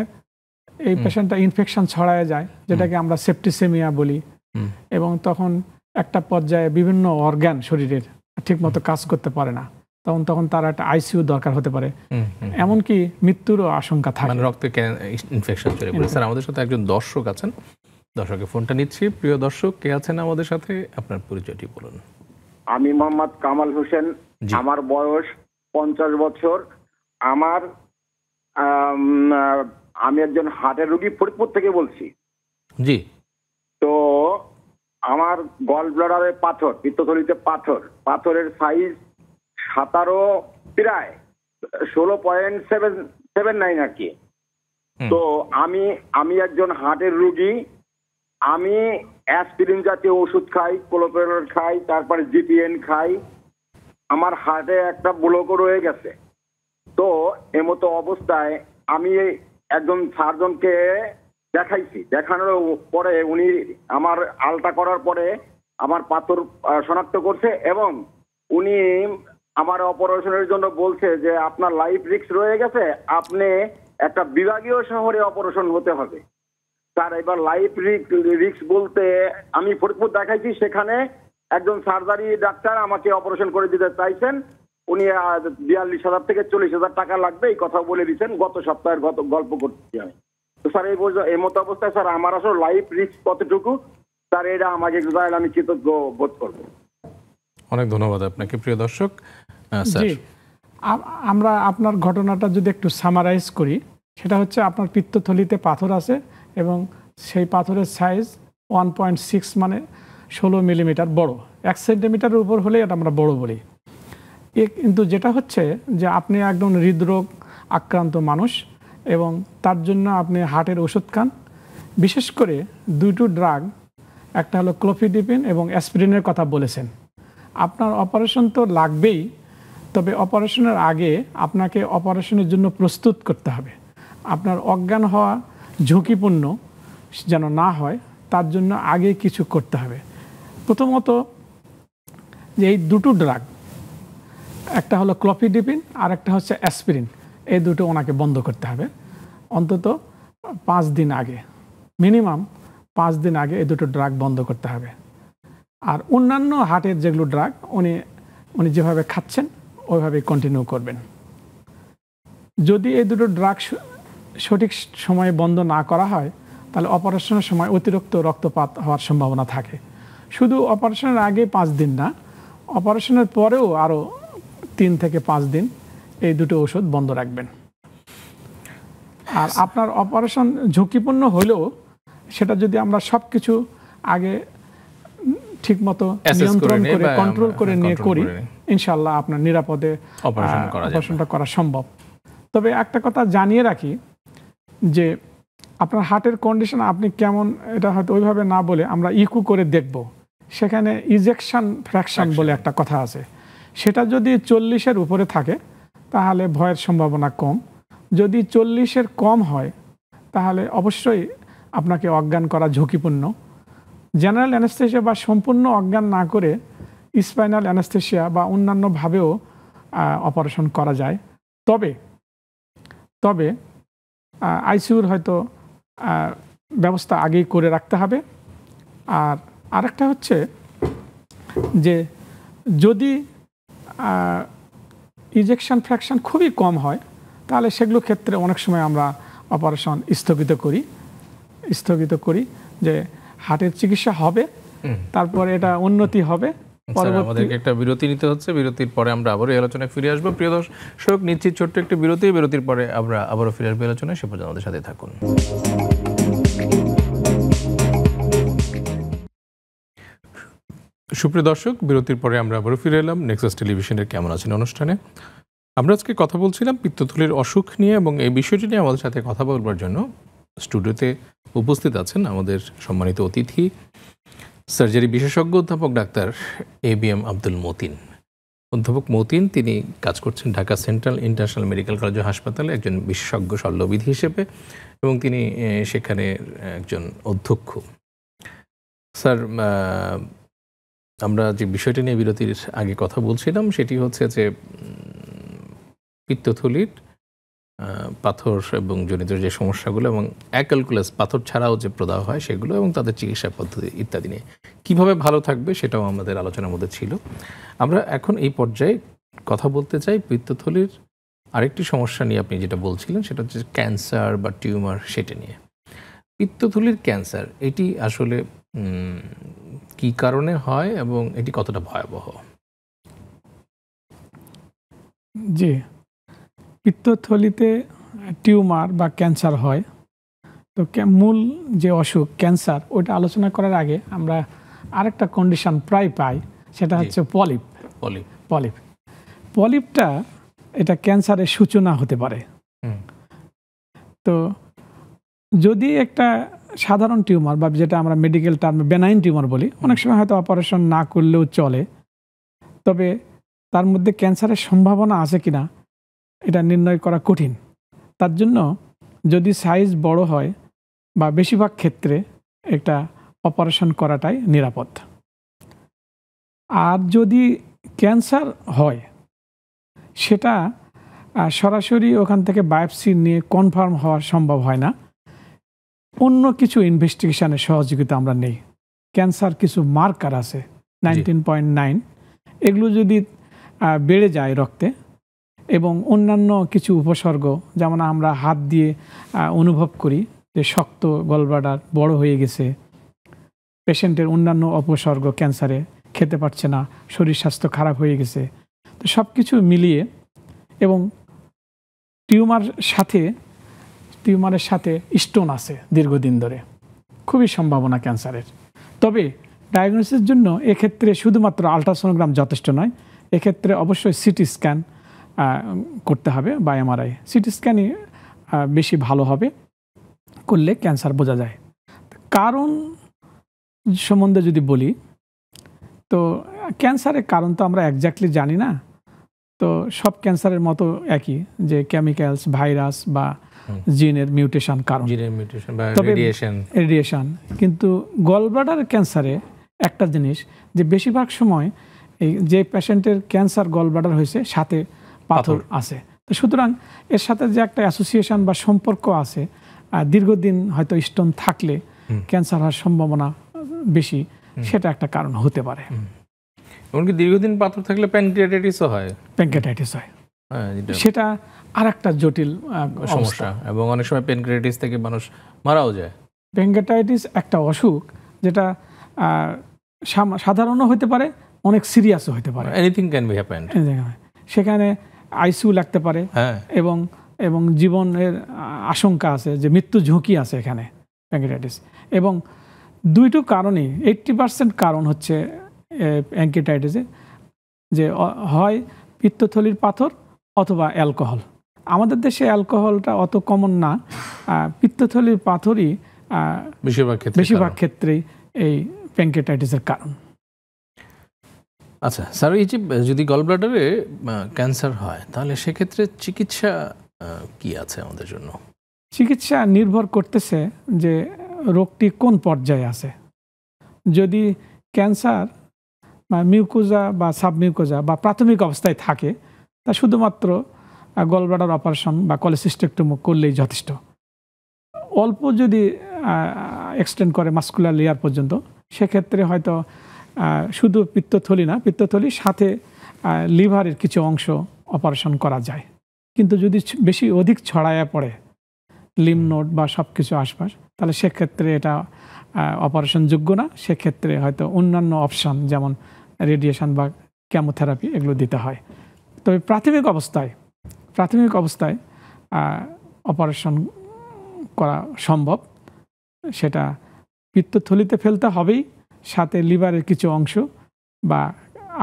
এই পেশেন্টটা ইনফেকশন ছড়ায় যায়, যেটাকে আমরা সেপ্টিসেমিয়া বলি, এবং তখন একটা পর্যায়ে বিভিন্ন অর্গান শরীরের ঠিকমতো কাজ করতে পারে না, তখন তার একটা আইসিইউ দরকার হতে পারে, এমনকি মৃত্যুরও আশঙ্কা থাকে, মানে রক্তে ইনফেকশন চলে পড়ে। স্যার, আমাদের সাথে একজন দর্শক আছেন, দর্শকের ফোনটা নিচ্ছি। প্রিয় দর্শক, কে আছেন আমাদের সাথে? আপনার পরিচয়টি বলুন। আমি মোহাম্মদ কামাল হোসেন, আমার বয়স 50 বছর। আমি একজন হার্টের রোগী, ফরিদপুর থেকে বলছি। জি। তো আমার গল ব্লাডারে পাথর, পিত্তথলিতে পাথরের সাইজ 17, প্রায় 16.79 আর কি। তো আমি একজন হার্টের রোগী। আমি অ্যাসপিরিন জাতীয় ওষুধ খাই, ক্লোপেরল খাই, তারপরে জিপিএন খাই। আমার হার্টে একটা ব্লকও রয়ে গেছে। তো এমতো অবস্থায় আমি একজন সার্জনকে দেখাইছি, দেখানোর পরে উনি আমার আলট্রা করার পরে আমার পাথর শনাক্ত করছে, এবং উনি আমার অপারেশনের জন্য বলছে যে আপনার লাইফ রিস্ক রয়ে গেছে, আপনি একটা বিভাগীয় শহরে অপারেশন হতে হবে। তার এবার লাইফ রিস্ক বলতে আমি ফরিদপুর দেখাইছি, সেখানে একজন সার্জারি ডাক্তার আমাকে অপারেশন করে দিতে চাইছেন। উনি 42,000 থেকে 40,000 টাকা লাগবে এই কথা বলে দিচ্ছেন। গত সপ্তাহের গল্প করছি আমি। তো স্যার এই মতো অবস্থায় স্যার আমার আসলে লাইফ রিস্ক কতটুকু, স্যার এটা আমাকে একটু জানালে আমি কৃতজ্ঞ বোধ করব। অনেক ধন্যবাদ আপনাকে। প্রিয় দর্শক, জি, আমরা আপনার ঘটনাটা যদি একটু সামারাইজ করি, সেটা হচ্ছে আপনার পিত্তথলিতে পাথর আছে, এবং সেই পাথরের সাইজ 1.6 মানে 16 মিলিমিটার বড়। 1 সেন্টিমিটারের উপর হলে এটা আমরা বড় বলি। কিন্তু যেটা হচ্ছে যে আপনি একদম হৃদরোগ আক্রান্ত মানুষ, এবং তার জন্য আপনি হার্টের ওষুধ খান, বিশেষ করে দুটো ড্রাগ, একটা হলো ক্লোফিডিপিন এবং অ্যাসপিরিনের কথা বলেছেন। আপনার অপারেশন তো লাগবেই, তবে অপারেশনের আগে আপনাকে অপারেশনের জন্য প্রস্তুত করতে হবে। আপনার অজ্ঞান হওয়া ঝুঁকিপূর্ণ যেন না হয়, তার জন্য আগে কিছু করতে হবে। প্রথমত, যে এই দুটো ড্রাগ, একটা হলো ক্লোফিডিপিন আর একটা হচ্ছে অ্যাসপিরিন, এই দুটো ওনাকে বন্ধ করতে হবে অন্তত 5 দিন আগে, মিনিমাম 5 দিন আগে এই দুটো ড্রাগ বন্ধ করতে হবে। আর অন্যান্য হার্টের যেগুলো ড্রাগ উনি যেভাবে খাচ্ছেন ওইভাবে কন্টিনিউ করবেন। যদি এই দুটো ড্রাগ সঠিক সময়ে বন্ধ না করা হয়, তাহলে অপারেশনের সময় অতিরিক্ত রক্তপাত হওয়ার সম্ভাবনা থাকে। শুধু অপারেশনের আগে 5 দিন না, অপারেশনের পরেও আরও 3 থেকে 5 দিন এই দুটো ওষুধ বন্ধ রাখবেন। আর আপনার অপারেশন ঝুঁকিপূর্ণ হলেও সেটা যদি আমরা সব কিছু আগে ঠিকমতো নিয়ন্ত্রণ করে কন্ট্রোল করে নিয়ে করি, ইনশাআল্লাহ আপনার নিরাপদে অপারেশনটা করা সম্ভব। তবে একটা কথা জানিয়ে রাখি যে আপনার হার্টের কন্ডিশন আপনি কেমন, এটা হয়তো ওইভাবে না বলে আমরা ইকো করে দেখব। সেখানে ইজেকশন ফ্র্যাকশন বলে একটা কথা আছে, সেটা যদি 40-এর উপরে থাকে তাহলে ভয়ের সম্ভাবনা কম। যদি 40-এর কম হয় তাহলে অবশ্যই আপনাকে অজ্ঞান করা ঝুঁকিপূর্ণ। জেনারেল অ্যানেস্থেশিয়া বা সম্পূর্ণ অজ্ঞান না করে স্পাইনাল অ্যানেস্থেশিয়া বা অন্যান্যভাবেও অপারেশন করা যায়। তবে আইসিইউর হয়তো ব্যবস্থা আগেই করে রাখতে হবে। আর আরেকটা হচ্ছে যে যদি ইজেকশন ফ্র্যাকশন খুবই কম হয় তাহলে সেগুলো ক্ষেত্রে অনেক সময় আমরা অপারেশন স্থগিত করি যে হার্টের চিকিৎসা হবে, তারপরে এটা উন্নতি হবে। আমাদেরকে একটা বিরতি নিতে হচ্ছে, বিরতির পরে আমরা আবারও আলোচনায় ফিরে আসবো। প্রিয় দর্শক, নিচ্ছি ছোট্ট একটি বিরতির পরে আমরা আবারও ফিরে আসবো আলোচনায়। সে পর্যন্ত আমাদের সাথে থাকুন। সুপ্রিয় দর্শক, বিরতির পরে আমরা আবারও ফিরে এলাম নেক্সাস টেলিভিশনের কেমন আছেন অনুষ্ঠানে। আমরা আজকে কথা বলছিলাম পিত্তথলির অসুখ নিয়ে, এবং এই বিষয়টি নিয়ে আমাদের সাথে কথা বলবার জন্য স্টুডিওতে উপস্থিত আছেন আমাদের সম্মানিত অতিথি, সার্জারি বিশেষজ্ঞ অধ্যাপক ডাক্তার ABM আব্দুল মতিন। অধ্যাপক মতিন তিনি কাজ করছেন Dhaka central international medical college ও হাসপাতালে একজন বিশেষজ্ঞ শল্যবিধি হিসেবে, এবং তিনি সেখানে একজন অধ্যক্ষ। স্যার, আমরা যে বিষয়টি নিয়ে বিরতির আগে কথা বলছিলাম সেটি হচ্ছে যে পিত্তথলির পাথর এবং জনিত যে সমস্যাগুলো এবং অ্যাক্যালকুলাস পাথর ছাড়াও যে প্রদাহ হয় সেগুলো এবং তাদের চিকিৎসা পদ্ধতি ইত্যাদি নিয়ে কীভাবে ভালো থাকবে সেটাও আমাদের আলোচনার মধ্যে ছিল। আমরা এখন এই পর্যায়ে কথা বলতে চাই পিত্তথলির আরেকটি সমস্যা নিয়ে। আপনি যেটা বলছিলেন সেটা হচ্ছে ক্যান্সার বা টিউমার, সেটা নিয়ে। পিত্তথলির ক্যান্সার এটি আসলে কি কারণে হয় এবং এটি কতটা ভয়াবহ? জি, পিত্তথলিতে টিউমার বা ক্যান্সার হয়। তো মূল যে অসুখ ক্যান্সার, ওইটা আলোচনা করার আগে আমরা আরেকটা কন্ডিশন প্রায় পাই, সেটা হচ্ছে পলিপটা এটা ক্যান্সারের সূচনা হতে পারে। তো যদি একটা সাধারণ টিউমার বা যেটা আমরা মেডিকেল টার্মে বেনাইন টিউমার বলি, অনেক সময় হয়তো অপারেশন না করলেও চলে, তবে তার মধ্যে ক্যান্সারের সম্ভাবনা আছে কিনা এটা নির্ণয় করা কঠিন। তার জন্য যদি সাইজ বড় হয় বা বেশিরভাগ ক্ষেত্রে একটা অপারেশন করাটাই নিরাপদ। আর যদি ক্যান্সার হয় সেটা সরাসরি ওখান থেকে বায়োপসি নিয়ে কনফার্ম হওয়া সম্ভব হয় না, অন্য কিছু ইনভেস্টিগেশনের সহযোগিতা আমরা নেই। ক্যান্সার কিছু মার্কার আছে 19.9, এগুলো যদি বেড়ে যায় রক্তে এবং অন্যান্য কিছু উপসর্গ, যেমন আমরা হাত দিয়ে অনুভব করি যে শক্ত গলব্লাডার বড় হয়ে গেছে, পেশেন্টের অন্যান্য উপসর্গ ক্যান্সারে, খেতে পারছে না, শরীর স্বাস্থ্য খারাপ হয়ে গেছে, তো সব কিছু মিলিয়ে এবং টিউমারের সাথে স্টোন আছে দীর্ঘদিন ধরে, খুবই সম্ভাবনা ক্যান্সারের। তবে ডায়াগনোসিসের জন্য এক্ষেত্রে শুধুমাত্র আলট্রাসোনোগ্রাম যথেষ্ট নয়, এক্ষেত্রে অবশ্যই সিটি স্ক্যান করতে হবে বা MRI। সিটি স্ক্যানই বেশি ভালো হবে, করলে ক্যান্সার বোঝা যায়। কারণ সম্বন্ধে যদি বলি, তো ক্যান্সারের কারণ তো আমরা একজাক্টলি জানি না। তো সব ক্যান্সারের মতো একই, যে কেমিক্যালস, ভাইরাস বা জিনের মিউটেশন কারণ, তবে রেডিয়েশন। কিন্তু গলব্লাডার ক্যান্সারে একটা জিনিস, যে বেশিরভাগ সময় এই যে পেশেন্টের ক্যান্সার গলব্লাডার হয়েছে সাথে পাথর আছে, তো সুতরাং এর সাথে যে একটা অ্যাসোসিয়েশন বা সম্পর্ক আছে, দীর্ঘদিন হয়তো স্টোন থাকলে ক্যান্সার হওয়ার সম্ভাবনা বেশি, সেটা একটা কারণ হতে পারে। এমনকি দীর্ঘদিন পাথর থাকলে প্যানক্রিয়াটাইটিসও হয়। সেটা আর একটা জটিল সমস্যা, এবং অনেক সময় প্যানক্রিয়াটাইটিস থেকে মানুষ মারাও যায়। প্যানক্রিয়াটাইটিস একটা অসুখ যেটা সাধারণও হতে পারে, অনেক সিরিয়াসও হতে পারে। Anything can be happen. সেখানে আইসিইউ লাগতে পারে এবং জীবনের আশঙ্কা আছে, যে মৃত্যু ঝুঁকি আছে এখানে প্যানক্রিয়াটাইটিস। এবং দুইটো কারণে 80% কারণ হচ্ছে প্যানক্রিয়াটাইটিসে যে হয় পিত্তথলির পাথর অথবা অ্যালকোহল। আমাদের দেশে অ্যালকোহলটা অত কমন না, পিত্তথলির পাথরই বেশিরভাগ ক্ষেত্রেই এই প্যানক্রিয়াটাইটিসের কারণ। আচ্ছা স্যার, এই যে যদি গল ব্লাডারে ক্যান্সার হয় তাহলে সেক্ষেত্রে চিকিৎসা কি আছে আমাদের জন্য? চিকিৎসা নির্ভর করতেছে যে রোগটি কোন পর্যায়ে আছে। যদি ক্যান্সার বা মিউকোজা বা সাবমিউকোজা বা প্রাথমিক অবস্থায় থাকে, তা শুধুমাত্র গল ব্লাডার অপারেশন বা কলেসিস্টেক্টমি করলেই যথেষ্ট। অল্প যদি এক্সটেন্ড করে মাস্কুলার লেয়ার পর্যন্ত, সেক্ষেত্রে হয়তো শুধু পিত্তথলি না, পিত্তথলির সাথে লিভারের কিছু অংশ অপারেশন করা যায়। কিন্তু যদি বেশি অধিক ছড়ায়া পড়ে লিম্ফ নোড বা সব কিছু আশপাশ, তাহলে সেক্ষেত্রে এটা অপারেশন যোগ্য না। সেক্ষেত্রে হয়তো অন্যান্য অপশান যেমন রেডিয়েশন বা কেমোথেরাপি এগুলো দিতে হয়। তবে প্রাথমিক অবস্থায় অপারেশন করা সম্ভব। সেটা পিত্তথলিতে ফেলতে হবেই, সাথে লিভারের কিছু অংশ বা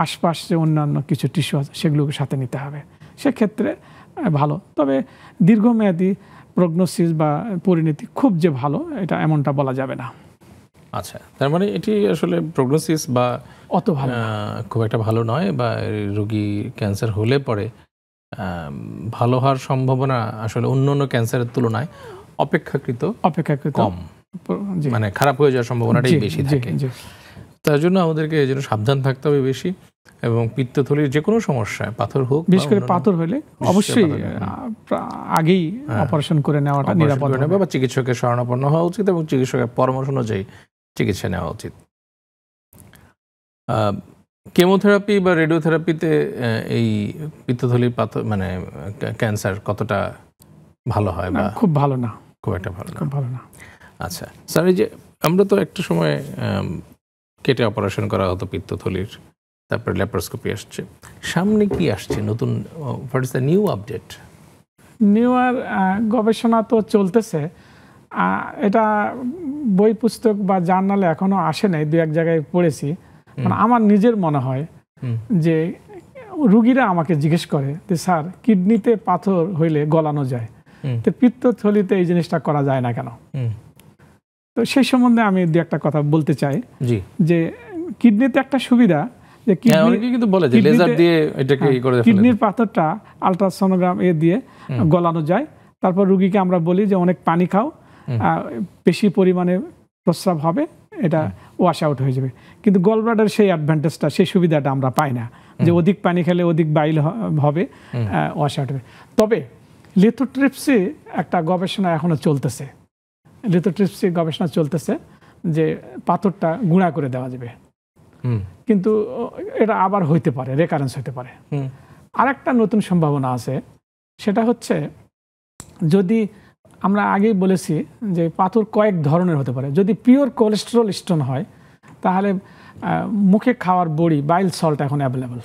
আশপাশ যে অন্যান্য কিছু টিস্যু আছে সেগুলোকে সাথে নিতে হবে। সেক্ষেত্রে ভালো। তবে দীর্ঘমেয়াদী প্রগনোসিস বা পরিণতি খুব যে ভালো এটা এমনটা বলা যাবে না। আচ্ছা, তার মানে এটি আসলে প্রগনোসিস বা অত ভালো খুব একটা ভালো নয়, বা রোগী ক্যান্সার হলে পরে ভালো হওয়ার সম্ভাবনা আসলে অন্য ক্যান্সারের তুলনায় অপেক্ষাকৃত কম, মানে খারাপ হয়ে যাওয়ার সম্ভাবনাটাই বেশি থাকে। তার জন্য আমাদেরকে এই জন্য সাবধান থাকতে হবে বেশি, এবং পিত্তথলির যে কোনো সমস্যায়, পাথর হোক, বিশেষ করে পাথর হলে অবশ্যই আগেই অপারেশন করে নেওয়াটা নিরাপদ হবে, বা চিকিৎসকের শরণাপন্ন হওয়া উচিত এবং চিকিৎসকের পরামর্শ অনুযায়ী চিকিৎসা নেওয়া উচিত। কেমোথেরাপি বা রেডিওথেরাপিতে এই পিত্তথলির পাথর মানে ক্যান্সার কতটা ভালো হয়? বা খুব ভালো না, খুব একটা ভালো না। আচ্ছা স্যার, এই যে আমরা তো একটা সময় কেটে অপারেশন করা হতো পিত্তথলির, তারপরে ল্যাপারোস্কোপি আসছে, সামনে কি আসছে নতুন? What is the new update? Newer গবেষণা তো চলতেছে। এটা বই পুস্তক বা জার্নালে এখনো আসে নাই, দু এক জায়গায় পড়েছি। মানে আমার নিজের মনে হয় যে রুগীরা আমাকে জিজ্ঞেস করে যে স্যার, কিডনিতে পাথর হইলে গলানো যায়, তো পিত্তথলিতে এই জিনিসটা করা যায় না কেন? তো সেই সম্বন্ধে আমি দু একটা কথা বলতে চাই। যে কিডনিতে একটা সুবিধা, যে কিডনির পাথরটা আলট্রাসোনোগ্রাম দিয়ে গলানো যায়। তারপর রুগীকে আমরা বলি যে অনেক পানি খাও, বেশি পরিমাণে প্রস্রাব হবে, এটা ওয়াশ আউট হয়ে যাবে। কিন্তু গল ব্লাডার সেই অ্যাডভান্টেজটা, সেই সুবিধাটা আমরা পাই না, যে অধিক পানি খেলে অধিক বাইল হবে, ওয়াশ আউট হবে। তবে লিথোট্রিপসি একটা গবেষণা এখনো চলতেছে, যে পাথরটা গুঁড়া করে দেওয়া যাবে। কিন্তু এটা আবার হইতে পারে, রেকারেন্স হইতে পারে। আরেকটা নতুন সম্ভাবনা আছে, সেটা হচ্ছে যদি আমরা আগেই বলেছি যে পাথর কয়েক ধরনের হতে পারে। যদি পিওর কোলেস্টেরল স্টোন হয়, তাহলে মুখে খাওয়ার বড়ি, বাইল সল্ট এখন অ্যাভেলেবল।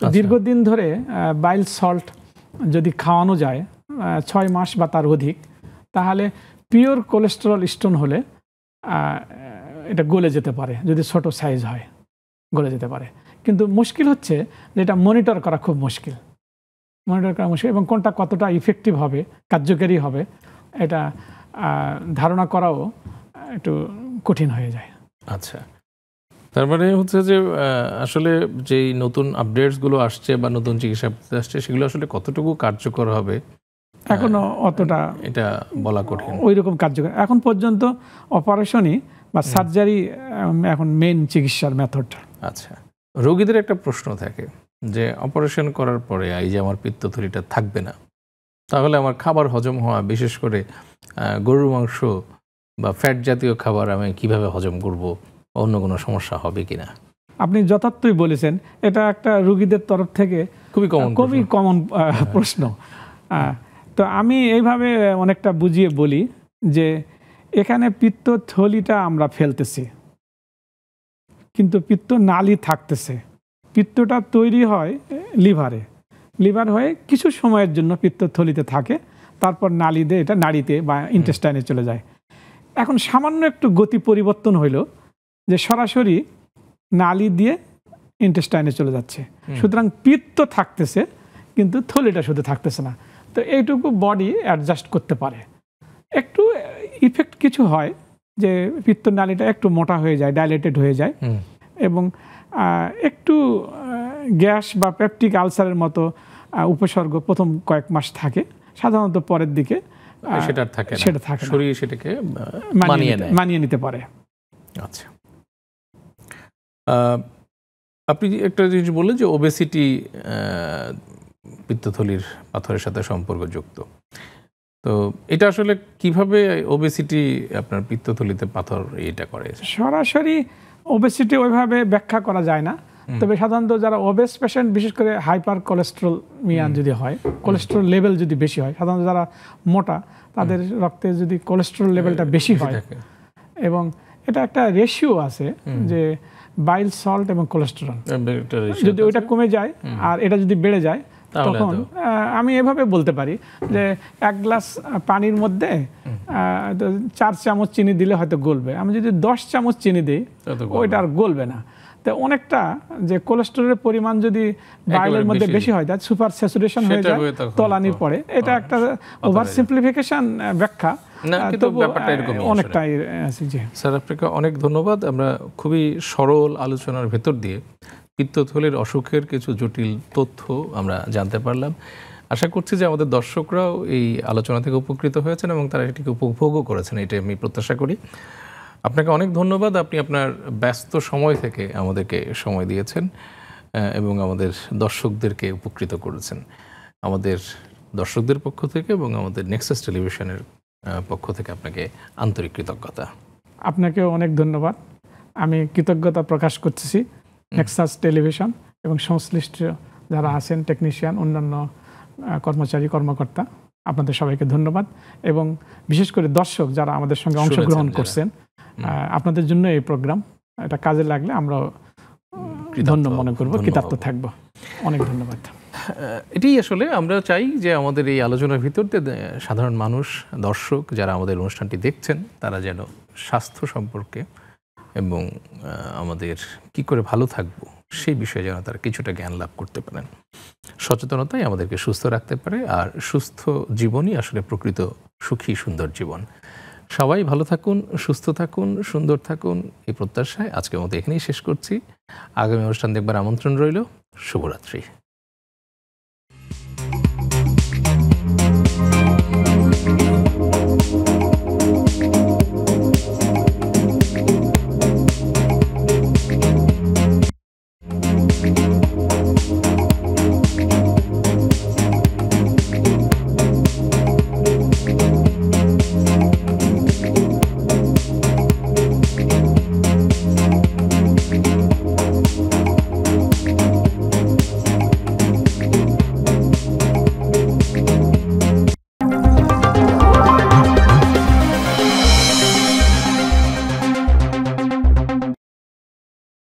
দীর্ঘদিন ধরে বাইল সল্ট যদি খাওয়ানো যায় 6 মাস বা তার অধিক, তাহলে পিওর কোলেস্টেরল স্টোন হলে এটা গলে যেতে পারে, যদি ছোট সাইজ হয় গলে যেতে পারে। কিন্তু মুশকিল হচ্ছে যে এটা মনিটর করা খুব মুশকিল, এবং কোনটা কতটা ইফেক্টিভ হবে, কার্যকারী হবে, এটা ধারণা করাও একটু কঠিন হয়ে যায়। আচ্ছা, তার মানে হচ্ছে যে আসলে যেই নতুন আপডেটসগুলো আসছে বা নতুন চিকিৎসা আসছে, সেগুলো আসলে কতটুকু কার্যকর হবে এখনো অতটা এটা বলা কঠিন। ওই রকম কার্যকর এখন পর্যন্ত অপারেশনই বা সার্জারি এখন মেইন চিকিৎসার মেথড। আচ্ছা, রোগীদের একটা প্রশ্ন থাকে যে অপারেশন করার পরে এই যে আমার পিত্তথলিটা থাকবে না, তাহলে আমার খাবার হজম হওয়া, বিশেষ করে গরুর মাংস বা ফ্যাট জাতীয় খাবার আমি কিভাবে হজম করব, অন্য কোনো সমস্যা হবে কিনা? আপনি যথার্থই বলেছেন, এটা একটা রোগীদের তরফ থেকে খুবই কমন প্রশ্ন। তো আমি এইভাবে অনেকটা বুঝিয়ে বলি যে এখানে পিত্তথলিটা আমরা ফেলতেছি, কিন্তু পিত্ত নালী থাকতেছে। পিত্তটা তৈরি হয় লিভার হয়ে কিছু সময়ের জন্য পিত্তথলিতে থাকে, তারপর এটা নাড়িতে বা ইন্টেস্টাইনে চলে যায়। এখন সামান্য একটু গতি পরিবর্তন হইল, যে সরাসরি নালী দিয়ে ইন্টেস্টাইনে চলে যাচ্ছে। সুতরাং পিত্ত থাকতেছে কিন্তু থলিটা শুধু থাকতেছে না। তো এইটুকু বডি অ্যাডজাস্ট করতে পারে। একটু ইফেক্ট কিছু হয় যে পিত্তনালীটা একটু মোটা হয়ে যায়, ডাইলেটেড হয়ে যায়, এবং একটু গ্যাস বা পেপটিক আলসারের মতো উপসর্গ প্রথম কয়েক মাস থাকে, সাধারণত পরের দিকে সেটা থাকে না, শরীর সেটাকে মানিয়ে নিতে পারে। আচ্ছা, আপনি একটা জিনিস বললেন যে ওবেসিটি পিত্তথলির পাথরের সাথে সম্পর্কযুক্ত। তো এটা আসলে কিভাবে ওবেসিটি আপনার পিত্তথলিতে পাথর এটা করে? সরাসরি ওবেসিটি ওইভাবে ব্যাখ্যা করা যায় না, তবে সাধারণত যারা ওবেস পেশেন্ট, বিশেষ করে হাইপার কোলেস্টেরোলমিয়া যদি হয়, কোলেস্টেরল লেভেল যদি বেশি হয়, সাধারণত যারা মোটা তাদের রক্তে যদি কোলেস্টেরল লেভেলটা বেশি হয়, এবং এটা একটা রেশিও আছে যে বাইল সল্ট এবং কোলেস্টেরল, যদি ওইটা কমে যায় আর এটা যদি বেড়ে যায়, তখন আমি এভাবে বলতে পারি যে 1 গ্লাস পানির মধ্যে 4 চামচ চিনি দিলে হয়তো গলবে। আমি যদি 10 চামচ চিনি দিই, ওইটা আর গলবে না। তো অনেকটা যে কোলেস্টেরলের পরিমাণ যদি বাইলের মধ্যে বেশি হয়, তার সুপার স্যাচুরেশন হয়ে যায়, তলানি পড়ে। এটা একটা ওভার সিম্পলিফিকেশন ব্যাখ্যা, অনেকটাই আছে। জি স্যার, আপনাকে অনেক ধন্যবাদ। আমরা খুবই সরল আলোচনার ভেতর দিয়ে পিত্তথলির অসুখের কিছু জটিল তথ্য আমরা জানতে পারলাম। আশা করছি যে আমাদের দর্শকরাও এই আলোচনা থেকে উপকৃত হয়েছেন এবং তারা এটিকে উপভোগও করেছেন, এটা আমি প্রত্যাশা করি। আপনাকে অনেক ধন্যবাদ। আপনি আপনার ব্যস্ত সময় থেকে আমাদেরকে সময় দিয়েছেন এবং আমাদের দর্শকদেরকে উপকৃত করেছেন। আমাদের দর্শকদের পক্ষ থেকে এবং আমাদের নেক্সাস টেলিভিশনের পক্ষ থেকে আপনাকে আন্তরিক কৃতজ্ঞতা। আপনাকেও অনেক ধন্যবাদ। আমি কৃতজ্ঞতা প্রকাশ করতেছি নেক্সাস টেলিভিশন এবং সংশ্লিষ্ট যারা আছেন, টেকনিশিয়ান, অন্যান্য কর্মচারী, কর্মকর্তা, আপনাদের সবাইকে ধন্যবাদ। এবং বিশেষ করে দর্শক যারা আমাদের সঙ্গে অংশগ্রহণ করছেন, আপনাদের জন্য এই প্রোগ্রাম, এটা কাজে লাগলে আমরা ধন্য মনে করব, কৃতার্থ থাকব। অনেক ধন্যবাদ। এটাই আসলে আমরা চাই যে আমাদের এই আলোচনার ভিতর দিয়ে সাধারণ মানুষ, দর্শক যারা আমাদের অনুষ্ঠানটি দেখছেন, তারা যেন স্বাস্থ্য সম্পর্কে এবং আমাদের কি করে ভালো থাকবো সেই বিষয়ে যেন তারা কিছুটা জ্ঞান লাভ করতে পারেন। সচেতনতাই আমাদেরকে সুস্থ রাখতে পারে, আর সুস্থ জীবনই আসলে প্রকৃত সুখী সুন্দর জীবন। সবাই ভালো থাকুন, সুস্থ থাকুন, সুন্দর থাকুন, এই প্রত্যাশায় আজকের মতো এখানেই শেষ করছি। আগামী অনুষ্ঠান দেখবার আমন্ত্রণ রইল। শুভরাত্রি।